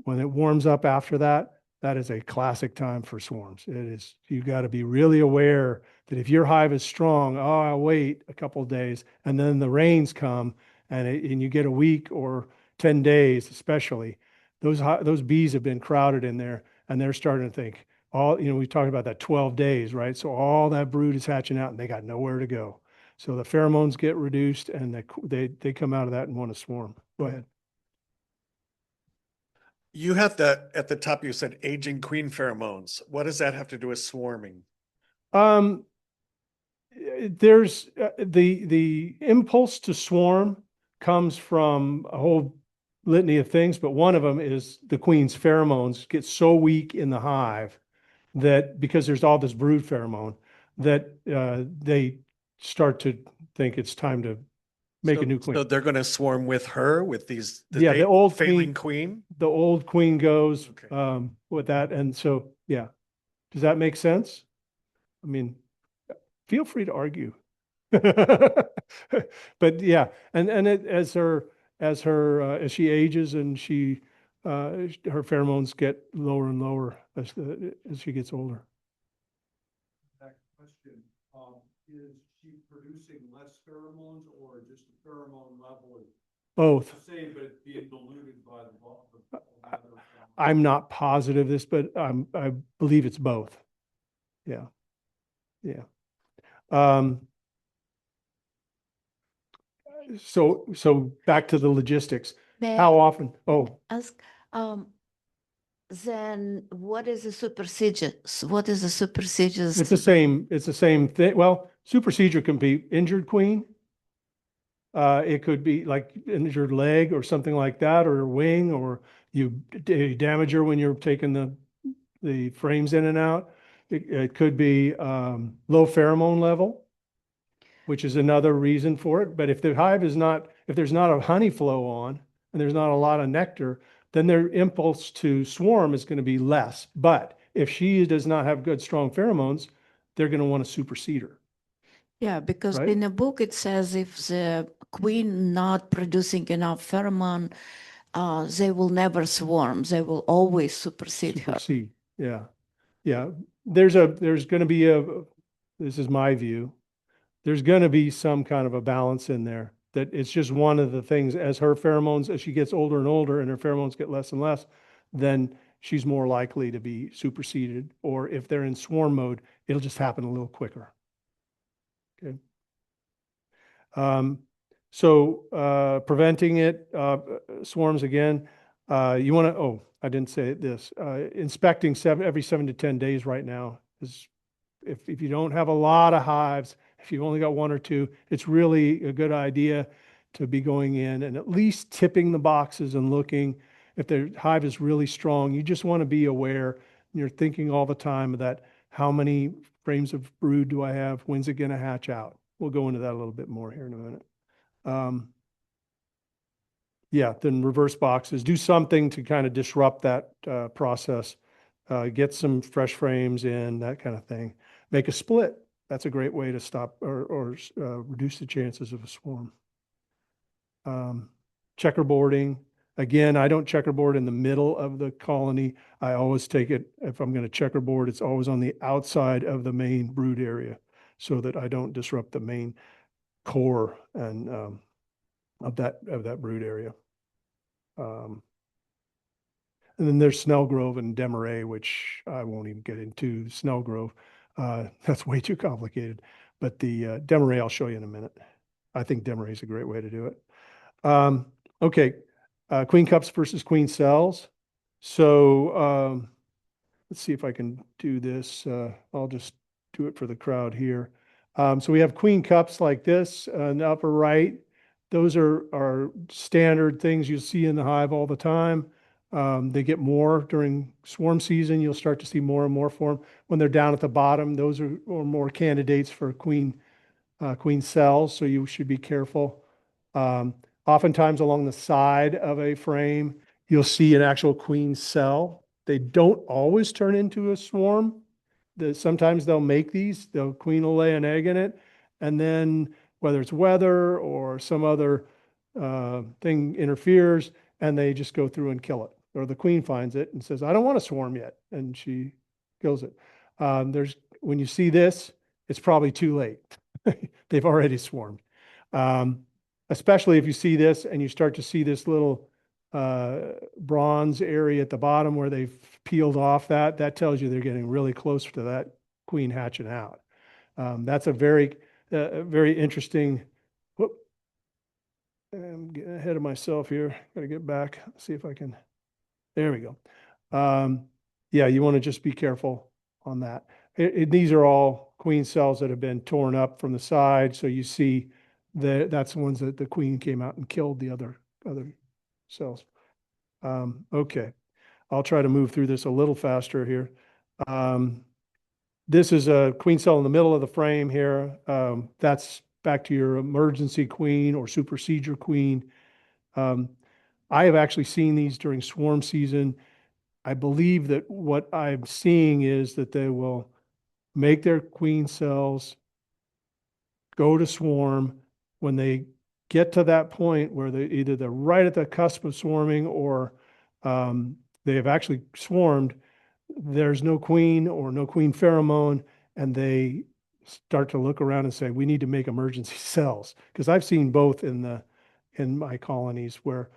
[SPEAKER 1] When it warms up after that, that is a classic time for swarms. You got to be really aware that if your hive is strong, I'll wait a couple of days, and then the rains come, and you get a week or 10 days, especially. Those bees have been crowded in there, and they're starting to think, we talked about that 12 days, right? So all that brood is hatching out, and they got nowhere to go. So the pheromones get reduced, and they come out of that and want to swarm. Go ahead.
[SPEAKER 6] You have that at the top, you said aging queen pheromones. What does that have to do with swarming?
[SPEAKER 1] There's the impulse to swarm comes from a whole litany of things, but one of them is the queen's pheromones get so weak in the hive that because there's all this brood pheromone that they start to think it's time to make a new queen.
[SPEAKER 6] So they're going to swarm with her, with
[SPEAKER 1] the old
[SPEAKER 6] failing queen?
[SPEAKER 1] The old queen goes
[SPEAKER 6] Okay.
[SPEAKER 1] with that. And so, yeah. Does that make sense? I mean, feel free to argue. But yeah, and as she ages and her pheromones get lower and lower as she gets older.
[SPEAKER 4] That question, is she producing less pheromones or just the pheromone level is
[SPEAKER 1] Both.
[SPEAKER 4] the same, but it's being diluted by the other pheromones?
[SPEAKER 1] I'm not positive this, but I believe it's both. Yeah. Yeah. So back to the logistics.
[SPEAKER 7] May
[SPEAKER 1] How
[SPEAKER 7] I
[SPEAKER 1] often? Oh,
[SPEAKER 7] ask, then what is the supersedes? What is the supersedes?
[SPEAKER 1] it's the same thing. Well, supersedure can be injured queen. It could be like injured leg or something like that, or wing, or you damage her when you're taking the frames in and out. It could be low pheromone level, which is another reason for it. But if the hive is not, if there's not a honey flow on and there's not a lot of nectar, then their impulse to swarm is going to be less. But if she does not have good, strong pheromones, they're going to want to supersede her.
[SPEAKER 7] Yeah, because
[SPEAKER 1] Right?
[SPEAKER 7] in the book it says if the queen not producing enough pheromone, they will never swarm. They will always supersede her.
[SPEAKER 1] Supersede. Yeah. Yeah. There's going to be this is my view. There's going to be some kind of a balance in there that it's just one of the things as her pheromones, as she gets older and older and her pheromones get less and less, then she's more likely to be superseded. Or if they're in swarm mode, it'll just happen a little quicker. Okay. Preventing it, swarms again, you want to, oh, I didn't say this, inspecting every 7 to 10 days right now is, if you don't have a lot of hives, if you've only got one or two, it's really a good idea to be going in and at least tipping the boxes and looking. If the hive is really strong, you just want to be aware. You're thinking all the time of that, how many frames of brood do I have? When's it going to hatch out? We'll go into that a little bit more here in a minute. Yeah, then reverse boxes, do something to kind of disrupt that process. Get some fresh frames in, that kind of thing. Make a split. That's a great way to stop or reduce the chances of a swarm. Checkerboarding. Again, I don't checkerboard in the middle of the colony. I always take it, if I'm going to checkerboard, it's always on the outside of the main brood area so that I don't disrupt the main core and of that brood area. And then there's Snellgrove and Demaray, which I won't even get into. Snellgrove, that's way too complicated. But the Demaray, I'll show you in a minute. I think Demaray is a great way to do it. Okay, queen cups versus queen cells. So let's see if I can do this. I'll just do it for the crowd here. So we have queen cups like this in the upper right. Those are standard things you see in the hive all the time. They get more during swarm season. You'll start to see more and more form. When they're down at the bottom, those are more candidates for queen cells, so you should be careful. Oftentimes along the side of a frame, you'll see an actual queen cell. They don't always turn into a swarm. Sometimes they'll make these, the queen will lay an egg in it, and then whether it's weather or some other thing interferes, and they just go through and kill it. Or the queen finds it and says, I don't want to swarm yet, and she kills it. When you see this, it's probably too late. They've already swarmed. Especially if you see this and you start to see this little bronze area at the bottom where they've peeled off that tells you they're getting really close to that queen hatching out. That's a very interesting, whoop, I'm getting ahead of myself here. Got to get back, see if I can, there we go. Yeah, you want to just be careful on that. These are all queen cells that have been torn up from the side. So you see that's the ones that the queen came out and killed the other cells. Okay, I'll try to move through this a little faster here. This is a queen cell in the middle of the frame here. That's back to your emergency queen or supersedure queen. I have actually seen these during swarm season. I believe that what I'm seeing is that they will make their queen cells, go to swarm. When they get to that point where they're right at the cusp of swarming or they have actually swarmed, there's no queen or no queen pheromone, and they start to look around and say, we need to make emergency cells. Because I've seen both in my colonies where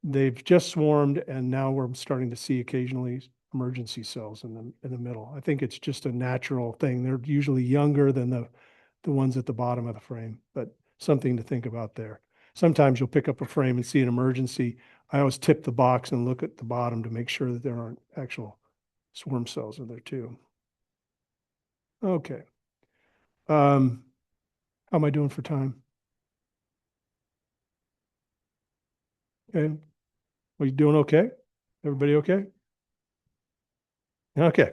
[SPEAKER 1] they've just swarmed and now we're starting to see occasionally emergency cells in the middle. I think it's just a natural thing. They're usually younger than the ones at the bottom of the frame, but something to think about there. Sometimes you'll pick up a frame and see an emergency. I always tip the box and look at the bottom to make sure that there aren't actual swarm cells in there too. Okay. How am I doing for time? Okay. Are you doing okay? Everybody okay? Okay.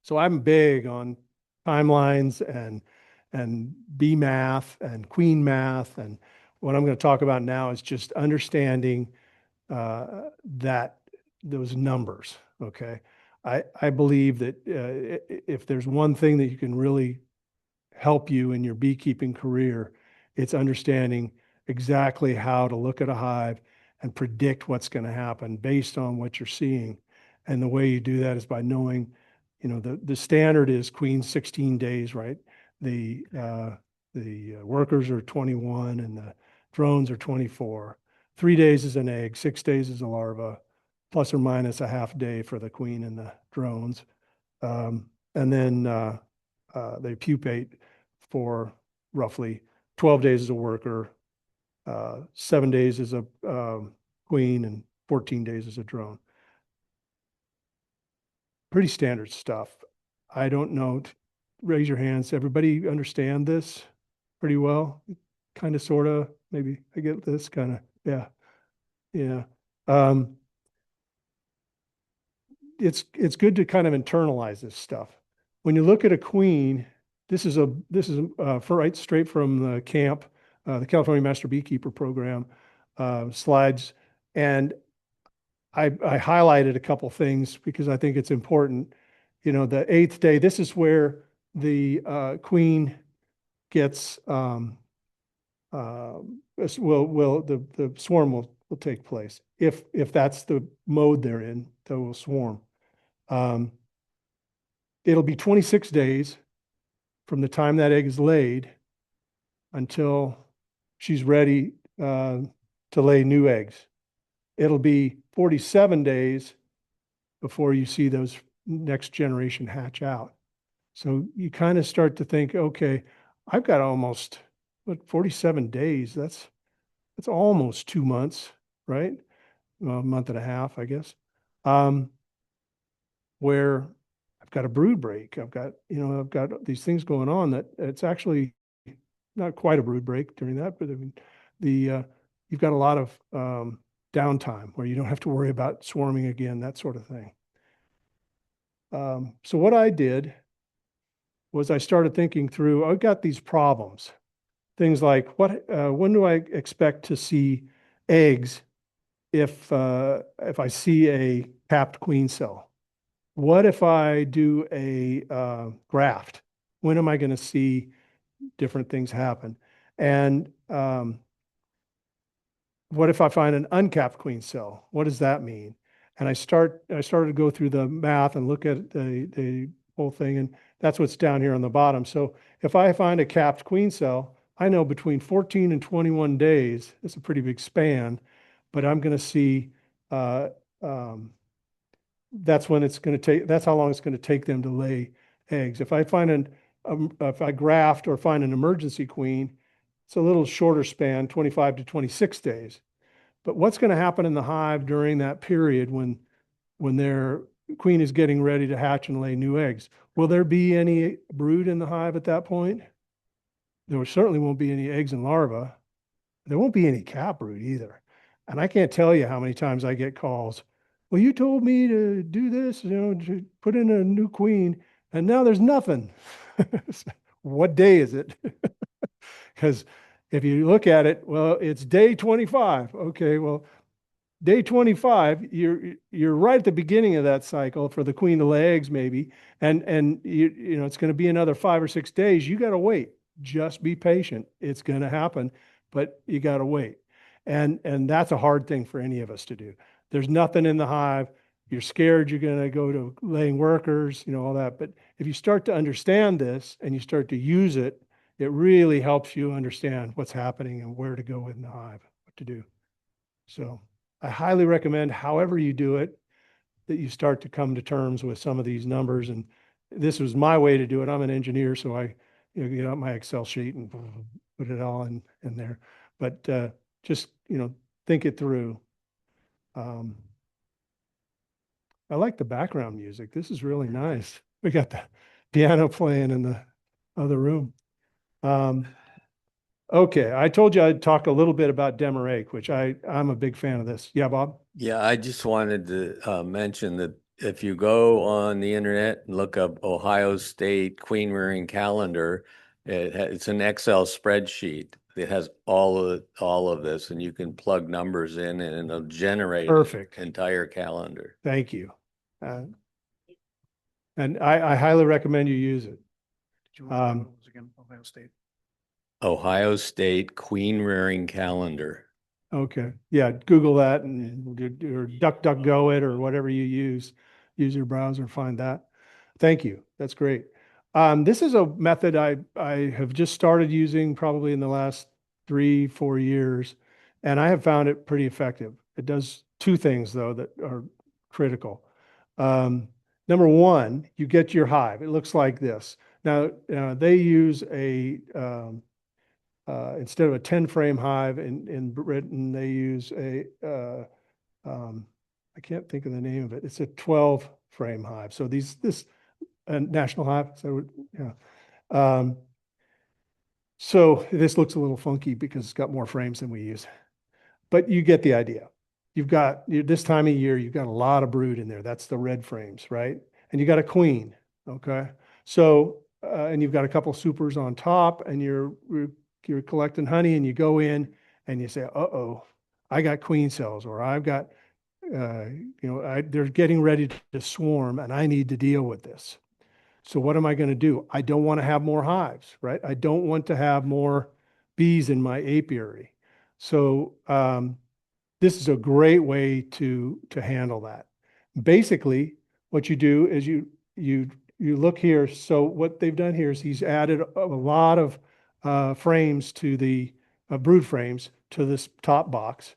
[SPEAKER 1] So I'm big on timelines and bee math and queen math. And what I'm going to talk about now is just understanding that those numbers. Okay. I believe that if there's one thing that you can really help you in your beekeeping career, it's understanding exactly how to look at a hive and predict what's going to happen based on what you're seeing. And the way you do that is by knowing, the standard is queen 16 days, right? The workers are 21 and the drones are 24. 3 days is an egg, 6 days is a larva, plus or minus a half day for the queen and the drones. And then they pupate for roughly 12 days as a worker, 7 days as a queen, and 14 days as a drone. Pretty standard stuff. I don't know. Raise your hands. Everybody understand this pretty well? Kind of, sort of, maybe I get this kind of, yeah. Yeah. It's good to kind of internalize this stuff. When you look at a queen, this is right straight from the camp, the California Master Beekeeper program slides, and I highlighted a couple things because I think it's important. The 8th day, this is where the queen gets the swarm will take place. If that's the mode they're in, they will swarm. It'll be 26 days from the time that egg is laid until she's ready to lay new eggs. It'll be 47 days before you see those next generation hatch out. So you kind of start to think, okay, I've got almost 47 days. That's almost 2 months, right? Well, a month and a half, I guess. Where I've got a brood break. I've got these things going on that it's actually not quite a brood break during that, but I mean, you've got a lot of downtime where you don't have to worry about swarming again, that sort of thing. So what I did was I started thinking through, I've got these problems. Things like when do I expect to see eggs if I see a capped queen cell? What if I do a graft? When am I going to see different things happen? And what if I find an uncapped queen cell? What does that mean? And I started to go through the math and look at the whole thing, and that's what's down here on the bottom. So if I find a capped queen cell, I know between 14 and 21 days, it's a pretty big span, but I'm going to see that's when it's going to take, that's how long it's going to take them to lay eggs. If I find if I graft or find an emergency queen, it's a little shorter span, 25 to 26 days. But what's going to happen in the hive during that period when their queen is getting ready to hatch and lay new eggs? Will there be any brood in the hive at that point? There certainly won't be any eggs and larvae. There won't be any cap brood either. And I can't tell you how many times I get calls. Well, you told me to do this, to put in a new queen, and now there's nothing. What day is it? Because if you look at it, well, it's day 25. Okay, well, day 25, you're right at the beginning of that cycle for the queen to lay eggs maybe. And you know, it's going to be another 5 or 6 days. You got to wait. Just be patient. It's going to happen, but you got to wait. And that's a hard thing for any of us to do. There's nothing in the hive. You're scared you're going to go to laying workers, you know, all that. But if you start to understand this and you start to use it, it really helps you understand what's happening and where to go in the hive, what to do. So I highly recommend, however you do it, that you start to come to terms with some of these numbers. And this was my way to do it. I'm an engineer, so I get out my Excel sheet and put it all in there. But just, think it through. I like the background music. This is really nice. We got the piano playing in the other room. Okay, I told you I'd talk a little bit about Demarake, which I'm a big fan of this. Yeah, Bob?
[SPEAKER 8] Yeah, I just wanted to mention that if you go on the internet and look up Ohio State queen rearing calendar, it's an Excel spreadsheet. It has all of this, and you can plug numbers in, and it'll generate
[SPEAKER 1] Perfect.
[SPEAKER 8] an entire calendar.
[SPEAKER 1] Thank you. And I highly recommend you use it.
[SPEAKER 6] Again, Ohio State.
[SPEAKER 8] Ohio State queen rearing calendar.
[SPEAKER 1] Okay, yeah, Google that or DuckDuckGo it or whatever you use. Use your browser, find that. Thank you. That's great. This is a method I have just started using probably in the last 3-4 years, and I have found it pretty effective. It does 2 things though that are critical. Number one, you get your hive. It looks like this. Now they use a instead of a 10-frame hive in Britain, they use I can't think of the name of it. It's a 12-frame hive. So this national hive. So yeah. So this looks a little funky because it's got more frames than we use, but you get the idea. You've got this time of year, you've got a lot of brood in there. That's the red frames, right? And you got a queen. Okay. So, and you've got a couple supers on top, and you're collecting honey, and you go in and you say, uh-oh, I got queen cells, or I've got, they're getting ready to swarm and I need to deal with this. So what am I going to do? I don't want to have more hives, right? I don't want to have more bees in my apiary. So this is a great way to handle that. Basically, what you do is you look here. So what they've done here is he's added a lot of frames to the brood frames to this top box.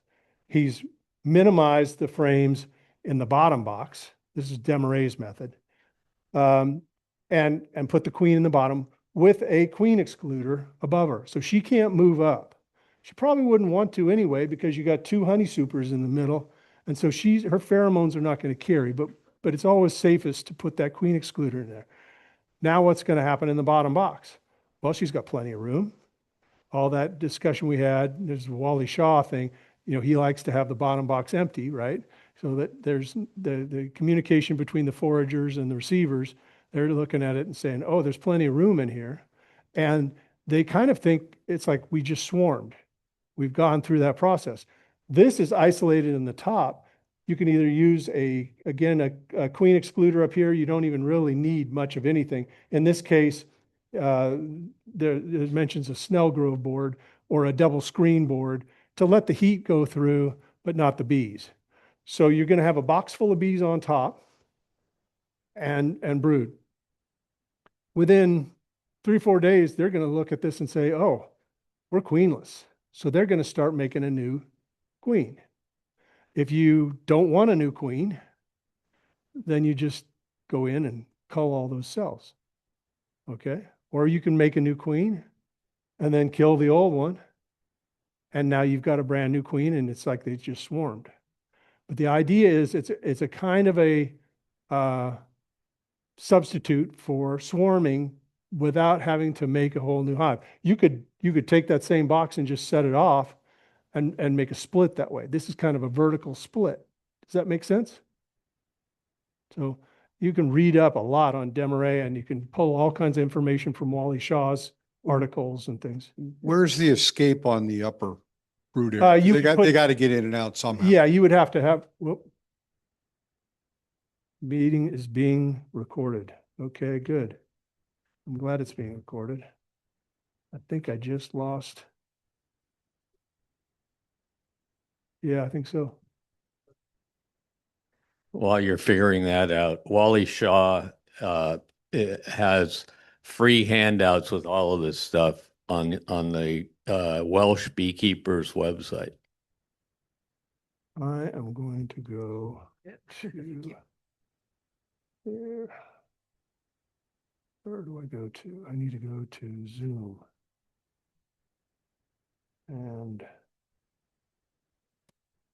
[SPEAKER 1] He's minimized the frames in the bottom box. This is Demaraye's method. And put the queen in the bottom with a queen excluder above her. So she can't move up. She probably wouldn't want to anyway, because you got 2 honey supers in the middle. And so her pheromones are not going to carry, but it's always safest to put that queen excluder in there. Now what's going to happen in the bottom box? Well, she's got plenty of room. All that discussion we had, there's the Wally Shaw thing, he likes to have the bottom box empty, right? So that there's the communication between the foragers and the receivers. They're looking at it and saying, oh, there's plenty of room in here. And they kind of think it's like we just swarmed. We've gone through that process. This is isolated in the top. You can either use a queen excluder up here. You don't even really need much of anything. In this case, there mentions a Snellgrove board or a double screen board to let the heat go through, but not the bees. So you're going to have a box full of bees on top and brood. Within 3-4 days, they're going to look at this and say, oh, we're queenless. So they're going to start making a new queen. If you don't want a new queen, then you just go in and cull all those cells. Okay? Or you can make a new queen and then kill the old one. And now you've got a brand new queen, and it's like they just swarmed. But the idea is it's a kind of a substitute for swarming without having to make a whole new hive. You could take that same box and just set it off and make a split that way. This is kind of a vertical split. Does that make sense? So you can read up a lot on Demaraye, and you can pull all kinds of information from Wally Shaw's articles and things.
[SPEAKER 4] Where's the escape on the upper brood area?
[SPEAKER 1] you
[SPEAKER 4] They
[SPEAKER 1] could put-
[SPEAKER 4] they got to get in and out somehow.
[SPEAKER 1] Yeah, you would have to have, whoop. Meeting is being recorded. Okay, good. I'm glad it's being recorded. I think I just lost. Yeah, I think so.
[SPEAKER 8] While you're figuring that out, Wally Shaw has free handouts with all of this stuff on the Welsh Beekeepers website.
[SPEAKER 1] I am going to go to here. Where do I go to? I need to go to Zoom. And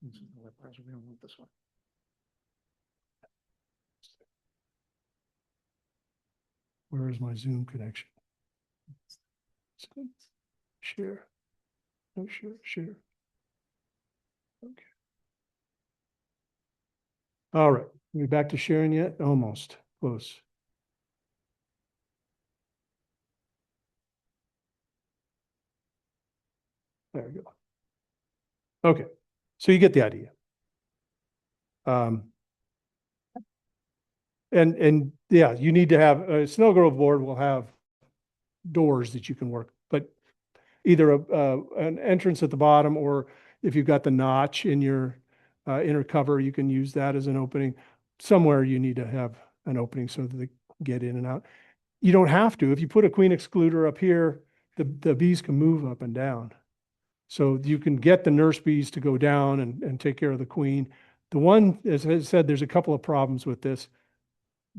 [SPEAKER 1] this is the web browser. We don't want this one. Where is my Zoom connection? Share. No, share. Okay. All right. Are we back to sharing yet? Almost. Close. There we go. Okay. So you get the idea. And yeah, you need to have a snow grove board will have doors that you can work, but either an entrance at the bottom, or if you've got the notch in your inner cover, you can use that as an opening. Somewhere you need to have an opening so that they get in and out. You don't have to. If you put a queen excluder up here, the bees can move up and down. So you can get the nurse bees to go down and take care of the queen. The one, as I said, there's a couple of problems with this.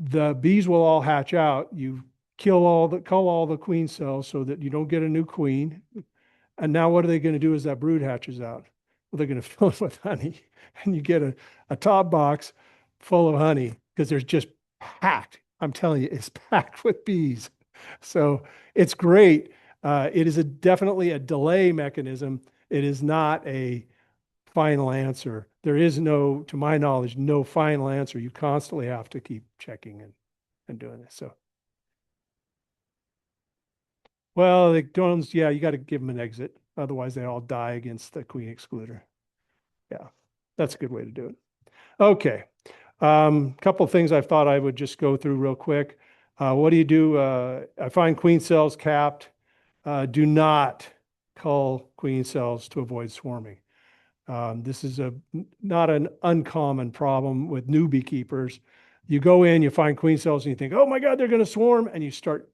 [SPEAKER 1] The bees will all hatch out. You kill all the queen cells so that you don't get a new queen. And now what are they going to do as that brood hatches out? Well, they're going to fill it with honey, and you get a top box full of honey because there's just packed. I'm telling you, it's packed with bees. So it's great. It is definitely a delay mechanism. It is not a final answer. There is no, to my knowledge, no final answer. You constantly have to keep checking and doing this. So, well, the drones, yeah, you got to give them an exit. Otherwise, they all die against the queen excluder. Yeah, that's a good way to do it. Okay. Couple of things I thought I would just go through real quick. What do you do? I find queen cells capped. Do not cull queen cells to avoid swarming. This is not an uncommon problem with new beekeepers. You go in, you find queen cells, and you think, oh my God, they're going to swarm, and you start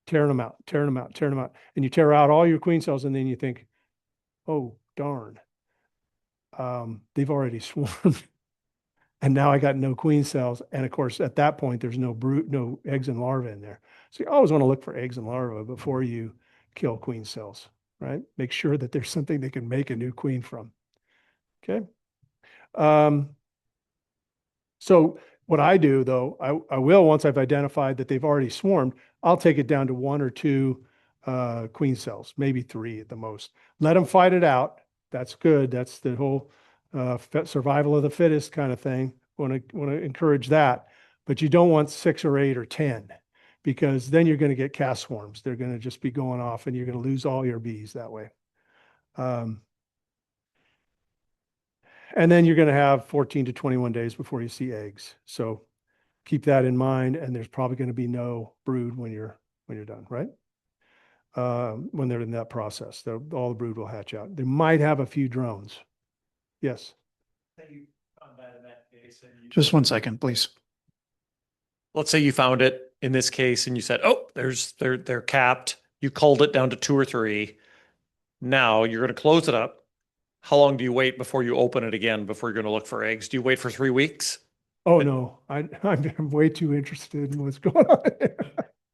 [SPEAKER 1] tearing them out, tearing them out, tearing them out, and you tear out all your queen cells, and then you think, oh darn, they've already swarmed, and now I got no queen cells, and of course at that point there's no brood, no eggs and larvae in there. So you always want to look for eggs and larvae before you kill queen cells. Right? Make sure that there's something they can make a new queen from. Okay. So what I do though, I will, once I've identified that they've already swarmed, I'll take it down to 1 or 2 queen cells, maybe 3 at the most. Let them fight it out. That's good. That's the whole survival of the fittest kind of thing. Want to encourage that, but you don't want 6 or 8 or 10. Because then you're going to get cast swarms. They're going to just be going off and you're going to lose all your bees that way. And then you're going to have 14 to 21 days before you see eggs. So keep that in mind. And there's probably going to be no brood when you're done, right? When they're in that process, all the brood will hatch out. They might have a few drones. Yes.
[SPEAKER 9] Just 1 second, please.
[SPEAKER 3] Let's say you found it in this case and you said, oh, they're capped. You culled it down to 2 or 3. Now you're going to close it up. How long do you wait before you open it again, before you're going to look for eggs? Do you wait for 3 weeks?
[SPEAKER 1] Oh, no, I'm way too interested in what's going on there.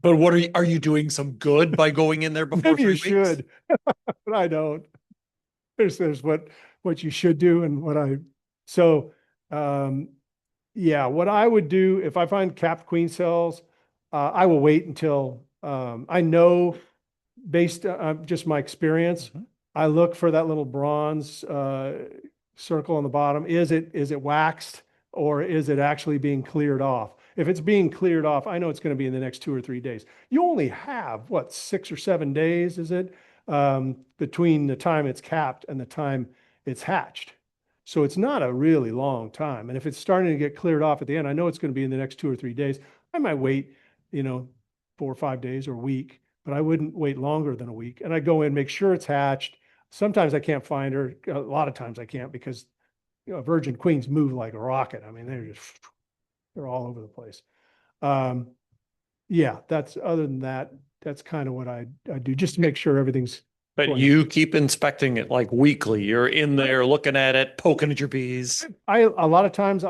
[SPEAKER 3] But what are you doing some good by going in there before
[SPEAKER 1] Maybe
[SPEAKER 3] 3
[SPEAKER 1] you
[SPEAKER 3] weeks?
[SPEAKER 1] should, but I don't. There's what you should do and yeah, what I would do if I find capped queen cells, I will wait until I know, based on just my experience, I look for that little bronze circle on the bottom. Is it waxed, or is it actually being cleared off? If it's being cleared off, I know it's going to be in the next 2 or 3 days. You only have, what, 6 or 7 days, is it? between the time it's capped and the time it's hatched. So it's not a really long time. And if it's starting to get cleared off at the end, I know it's going to be in the next 2 or 3 days. I might wait, 4 or 5 days or a week, but I wouldn't wait longer than a week. And I go in, make sure it's hatched. Sometimes I can't find her. A lot of times I can't because virgin queens move like a rocket. I mean, they're all over the place. Yeah, other than that, that's kind of what I do just to make sure everything's.
[SPEAKER 3] But
[SPEAKER 1] going.
[SPEAKER 3] you keep inspecting it like weekly. You're in there looking at it, poking at your bees.
[SPEAKER 1] A lot of times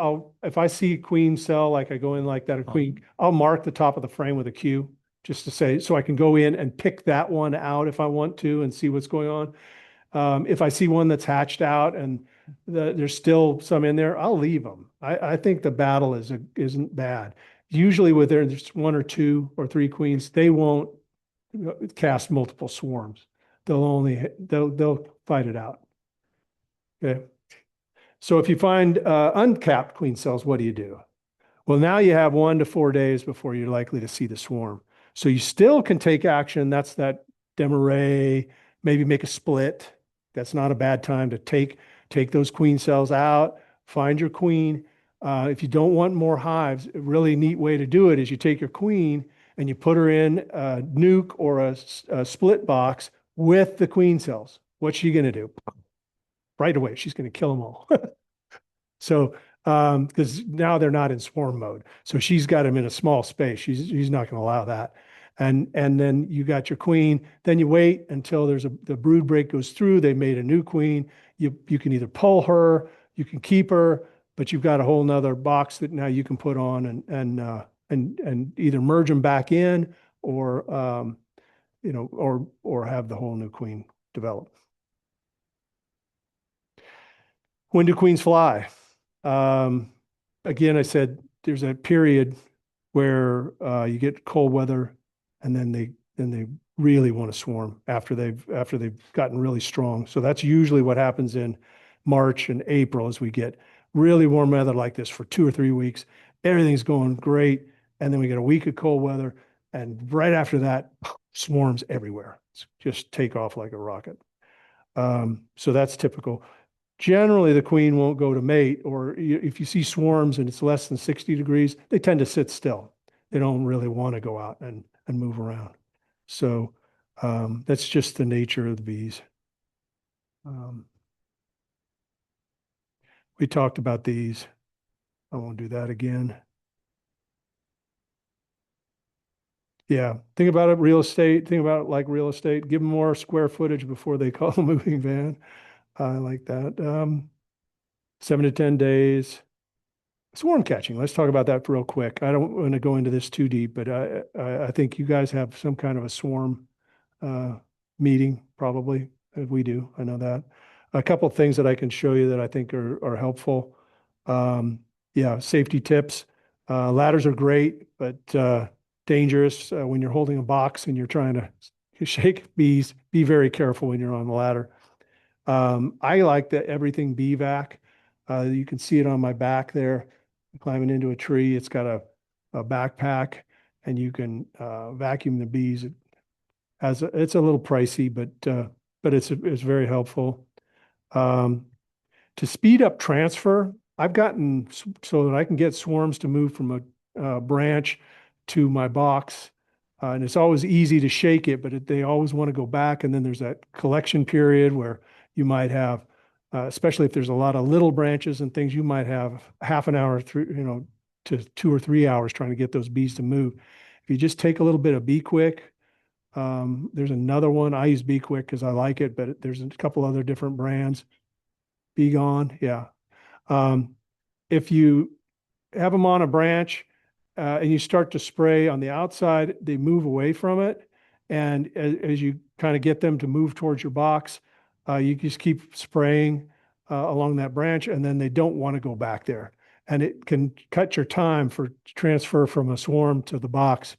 [SPEAKER 1] if I see a queen cell, like I go in like that, a queen, I'll mark the top of the frame with a Q just to say, so I can go in and pick that one out if I want to and see what's going on. If I see one that's hatched out and there's still some in there, I'll leave them. I think the battle isn't bad. Usually with there's 1 or 2 or 3 queens, they won't cast multiple swarms. They'll fight it out. Okay. So if you find uncapped queen cells, what do you do? Well, now you have 1 to 4 days before you're likely to see the swarm. So you still can take action. That's that demarray, maybe make a split. That's not a bad time to take those queen cells out, find your queen. If you don't want more hives, a really neat way to do it is you take your queen and you put her in a nuke or a split box with the queen cells. What's she going to do? Right away, she's going to kill them all. So, because now they're not in swarm mode. So she's got them in a small space. She's not going to allow that. And then you got your queen. Then you wait until the brood break goes through. They made a new queen. You can either pull her, you can keep her, but you've got a whole nother box that now you can put on and either merge them back in or or have the whole new queen develop. When do queens fly? Again, I said there's a period where you get cold weather, and then they really want to swarm after they've gotten really strong. So that's usually what happens in March and April as we get really warm weather like this for 2 or 3 weeks. Everything's going great, and then we get a week of cold weather, and right after that, swarms everywhere. It's just take off like a rocket. So that's typical. Generally, the queen won't go to mate, or if you see swarms and it's less than 60 degrees, they tend to sit still. They don't really want to go out and move around. So that's just the nature of the bees. We talked about these. I won't do that again. Yeah, think about it, real estate. Think about it like real estate. Give them more square footage before they call a moving van. I like that. 7 to 10 days. Swarm catching. Let's talk about that real quick. I don't want to go into this too deep, but I think you guys have some kind of a swarm meeting, probably. We do. I know that. A couple of things that I can show you that I think are helpful. Yeah, safety tips. Ladders are great, but dangerous when you're holding a box and you're trying to shake bees. Be very careful when you're on the ladder. I like the everything bee vac. You can see it on my back there, climbing into a tree. It's got a backpack, and you can vacuum the bees. It's a little pricey, but it's very helpful. To speed up transfer, I've gotten so that I can get swarms to move from a branch to my box. And it's always easy to shake it, but they always want to go back. And then there's that collection period where you might have, especially if there's a lot of little branches and things, you might have half an hour through, to 2 or 3 hours trying to get those bees to move. If you just take a little bit of Bee Quick, there's another one. I use Bee Quick because I like it, but there's a couple other different brands. Bee Gone, yeah. If you have them on a branch and you start to spray on the outside, they move away from it. And as you kind of get them to move towards your box, you just keep spraying along that branch, and then they don't want to go back there. And it can cut your time for transfer from a swarm to the box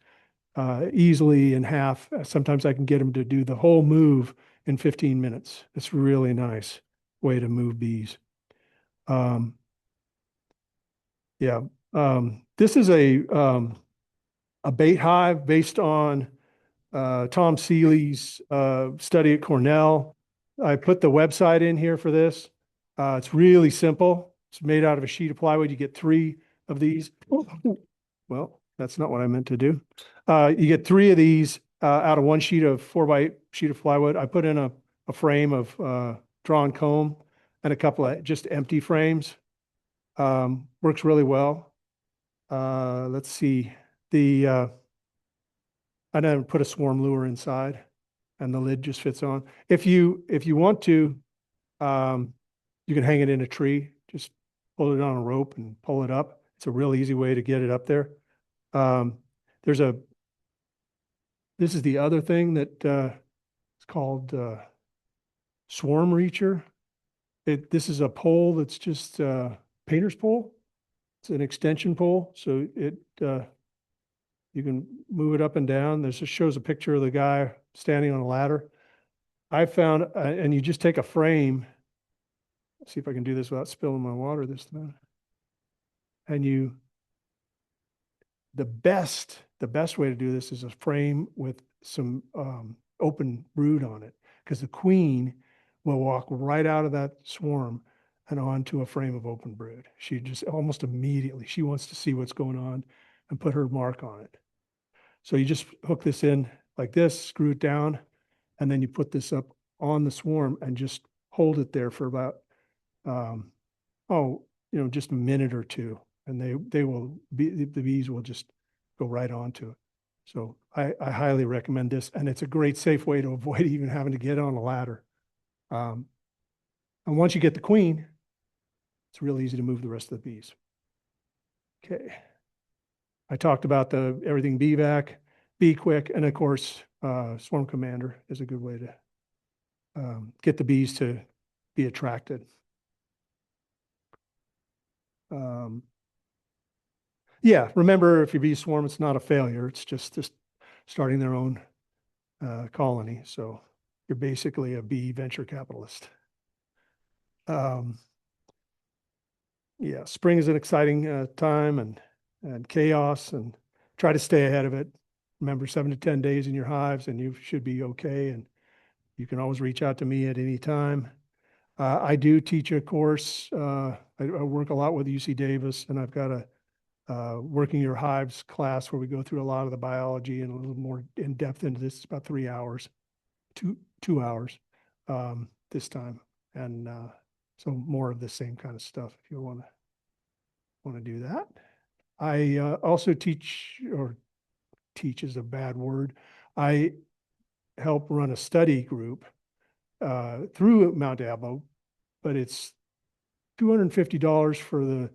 [SPEAKER 1] easily in half. Sometimes I can get them to do the whole move in 15 minutes. It's really nice way to move bees. Yeah. This is a bait hive based on Tom Seeley's study at Cornell. I put the website in here for this. It's really simple. It's made out of a sheet of plywood. You get 3 of these. Well, that's not what I meant to do. You get 3 of these out of 1 sheet of 4x8 sheet of plywood. I put in a frame of drawn comb and a couple of just empty frames. Works really well. Let's see. I then put a swarm lure inside and the lid just fits on. If you want to, you can hang it in a tree, just pull it on a rope and pull it up. It's a real easy way to get it up there. This is the other thing that it's called swarm reacher. This is a pole that's just painter's pole. It's an extension pole, so you can move it up and down. This just shows a picture of the guy standing on a ladder. I found, and you just take a frame. Let's see if I can do this without spilling my water this time. And the best way to do this is a frame with some open brood on it, because the queen will walk right out of that swarm and onto a frame of open brood. She just almost immediately, she wants to see what's going on and put her mark on it. So you just hook this in like this, screw it down, and then you put this up on the swarm and just hold it there for about, just a minute or 2. And the bees will just go right onto it. So I highly recommend this. And it's a great safe way to avoid even having to get on a ladder. And once you get the queen, it's real easy to move the rest of the bees. Okay. I talked about the everything BVAC, Bee Quick, and of course, Swarm Commander is a good way to get the bees to be attracted. Yeah, remember, if your bees swarm, it's not a failure. It's just starting their own colony. So you're basically a bee venture capitalist. Yeah, spring is an exciting time and chaos, and try to stay ahead of it. Remember, 7 to 10 days in your hives and you should be okay. And you can always reach out to me at any time. I do teach a course. I work a lot with UC Davis, and I've got a Working Your Hives class where we go through a lot of the biology and a little more in depth into this. It's about 3 hours, 2 hours this time. And so more of the same kind of stuff if you want to do that. I also teach, or teach is a bad word. I help run a study group through Mount Diablo, but it's $250 for the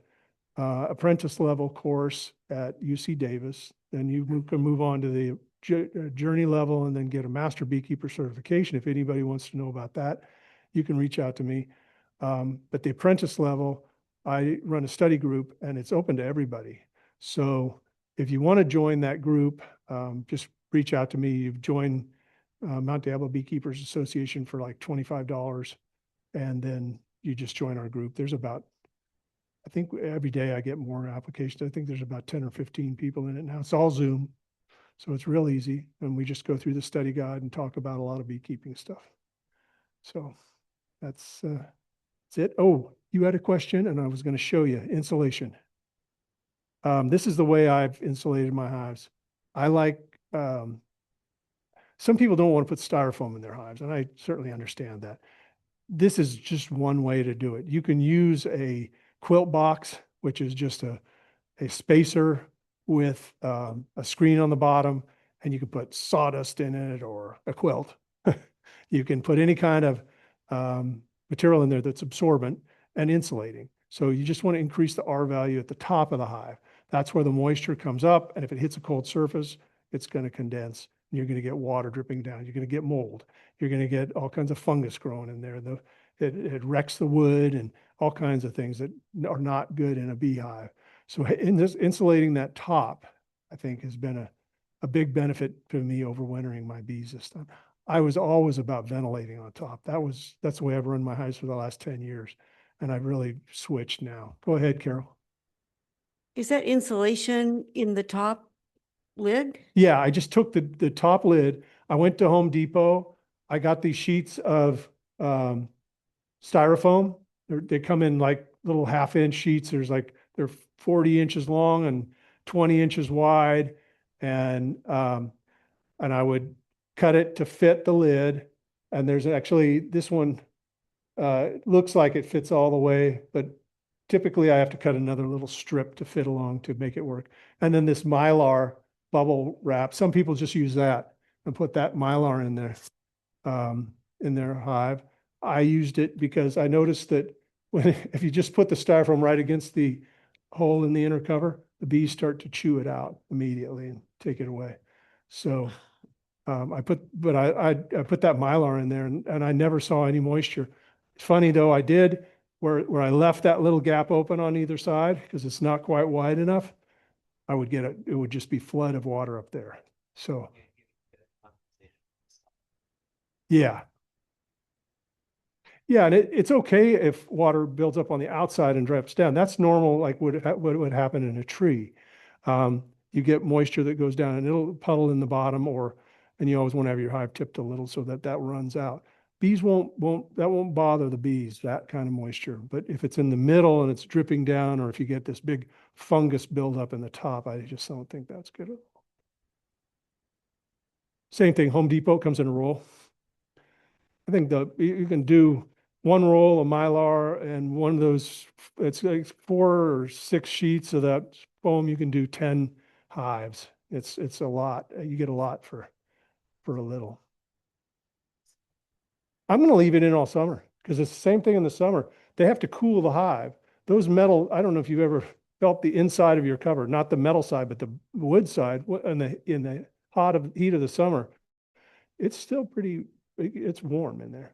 [SPEAKER 1] apprentice level course at UC Davis. Then you can move on to the journey level and then get a Master Beekeeper certification. If anybody wants to know about that, you can reach out to me. But the apprentice level, I run a study group and it's open to everybody. So if you want to join that group, just reach out to me. You've joined Mount Diablo Beekeepers Association for like $25, and then you just join our group. There's about, I think every day I get more applications. I think there's about 10 or 15 people in it now. It's all Zoom, so it's real easy. And we just go through the study guide and talk about a lot of beekeeping stuff. So that's it. Oh, you had a question, and I was going to show you insulation. This is the way I've insulated my hives. I like, some people don't want to put styrofoam in their hives, and I certainly understand that. This is just one way to do it. You can use a quilt box, which is just a spacer with a screen on the bottom, and you can put sawdust in it or a quilt. You can put any kind of material in there that's absorbent and insulating. So you just want to increase the R value at the top of the hive. That's where the moisture comes up, and if it hits a cold surface, it's going to condense. You're going to get water dripping down. You're going to get mold. You're going to get all kinds of fungus growing in there. It wrecks the wood and all kinds of things that are not good in a beehive. So in this, insulating that top, I think, has been a big benefit to me overwintering my bees this time. I was always about ventilating on top. That's the way I've run my hives for the last 10 years. And I've really switched now. Go ahead, Carol.
[SPEAKER 10] Is that insulation in the top
[SPEAKER 7] lid?
[SPEAKER 1] Yeah, I just took the top lid. I went to Home Depot. I got these sheets of styrofoam. They come in like little 1/2 inch sheets. They're 40 inches long and 20 inches wide. And I would cut it to fit the lid. And there's actually this one looks like it fits all the way, but typically I have to cut another little strip to fit along to make it work. And then this Mylar bubble wrap, some people just use that and put that Mylar in their hive. I used it because I noticed that if you just put the styrofoam right against the hole in the inner cover, the bees start to chew it out immediately and take it away. So I put that Mylar in there and I never saw any moisture. It's funny though, I did where I left that little gap open on either side because it's not quite wide enough. I would get it would just be flood of water up there. So yeah. Yeah, and it's okay if water builds up on the outside and drips down. That's normal, like what would happen in a tree. You get moisture that goes down and it'll puddle in the bottom, and you always want to have your hive tipped a little so that runs out. Bees that won't bother the bees, that kind of moisture. But if it's in the middle and it's dripping down, or if you get this big fungus buildup in the top, I just don't think that's good. Same thing, Home Depot comes in a roll. I think you can do one roll of Mylar and one of those, it's like 4 or 6 sheets of that foam. You can do 10 hives. It's a lot. You get a lot for a little. I'm going to leave it in all summer because it's the same thing in the summer. They have to cool the hive. Those metal, I don't know if you've ever felt the inside of your cover, not the metal side, but the wood side in the heat of the summer. It's still it's warm in there.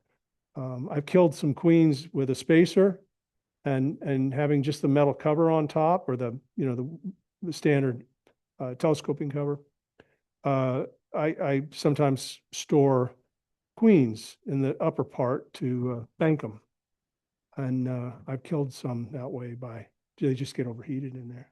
[SPEAKER 1] I've killed some queens with a spacer and having just the metal cover on top, or the standard telescoping cover. I sometimes store queens in the upper part to bank them. And I've killed some that way they just get overheated in there.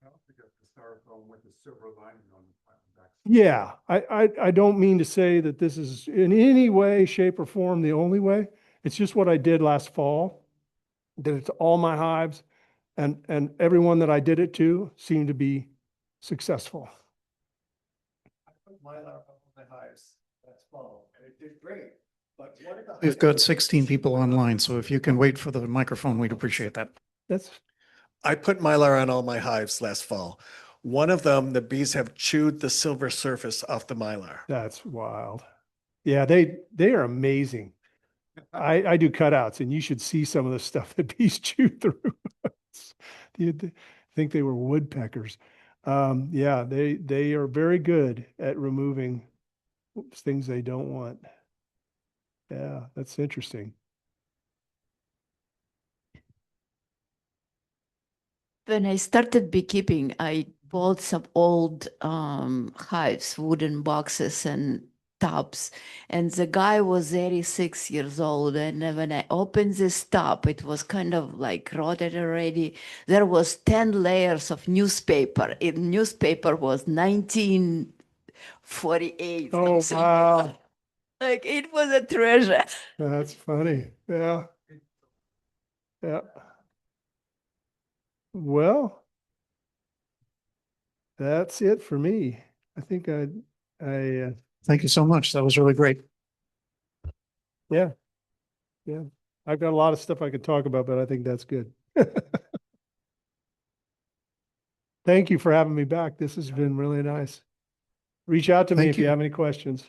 [SPEAKER 4] I also got the styrofoam with the silver lining on the back.
[SPEAKER 1] Yeah, I don't mean to say that this is in any way, shape, or form the only way. It's just what I did last fall. Did it to all my hives, and everyone that I did it to seemed to be successful.
[SPEAKER 6] I put Mylar up on my hives last fall and it did great. But one of the
[SPEAKER 9] We've got 16 people online, so if you can wait for the microphone, we'd appreciate that.
[SPEAKER 6] I put Mylar on all my hives last fall. One of them, the bees have chewed the silver surface off the Mylar.
[SPEAKER 1] That's wild. Yeah, they are amazing. I do cutouts, and you should see some of the stuff that bees chew through. You'd think they were woodpeckers. Yeah, they are very good at removing things they don't want. Yeah, that's interesting.
[SPEAKER 7] When I started beekeeping, I bought some old hives, wooden boxes and tubs. And the guy was 86 years old. And when I opened this tub, it was kind of like rotted already. There was 10 layers of newspaper. Newspaper was 1948.
[SPEAKER 1] Oh, wow.
[SPEAKER 7] Like it was a treasure.
[SPEAKER 1] That's funny. Yeah. Yeah. Well, that's it for me. I think
[SPEAKER 9] Thank you so much. That was really great.
[SPEAKER 1] yeah. I've got a lot of stuff I could talk about, but I think that's good. Thank you for having me back. This has been really nice. Reach out to me
[SPEAKER 9] Thank
[SPEAKER 1] if you
[SPEAKER 9] you.
[SPEAKER 1] have any questions.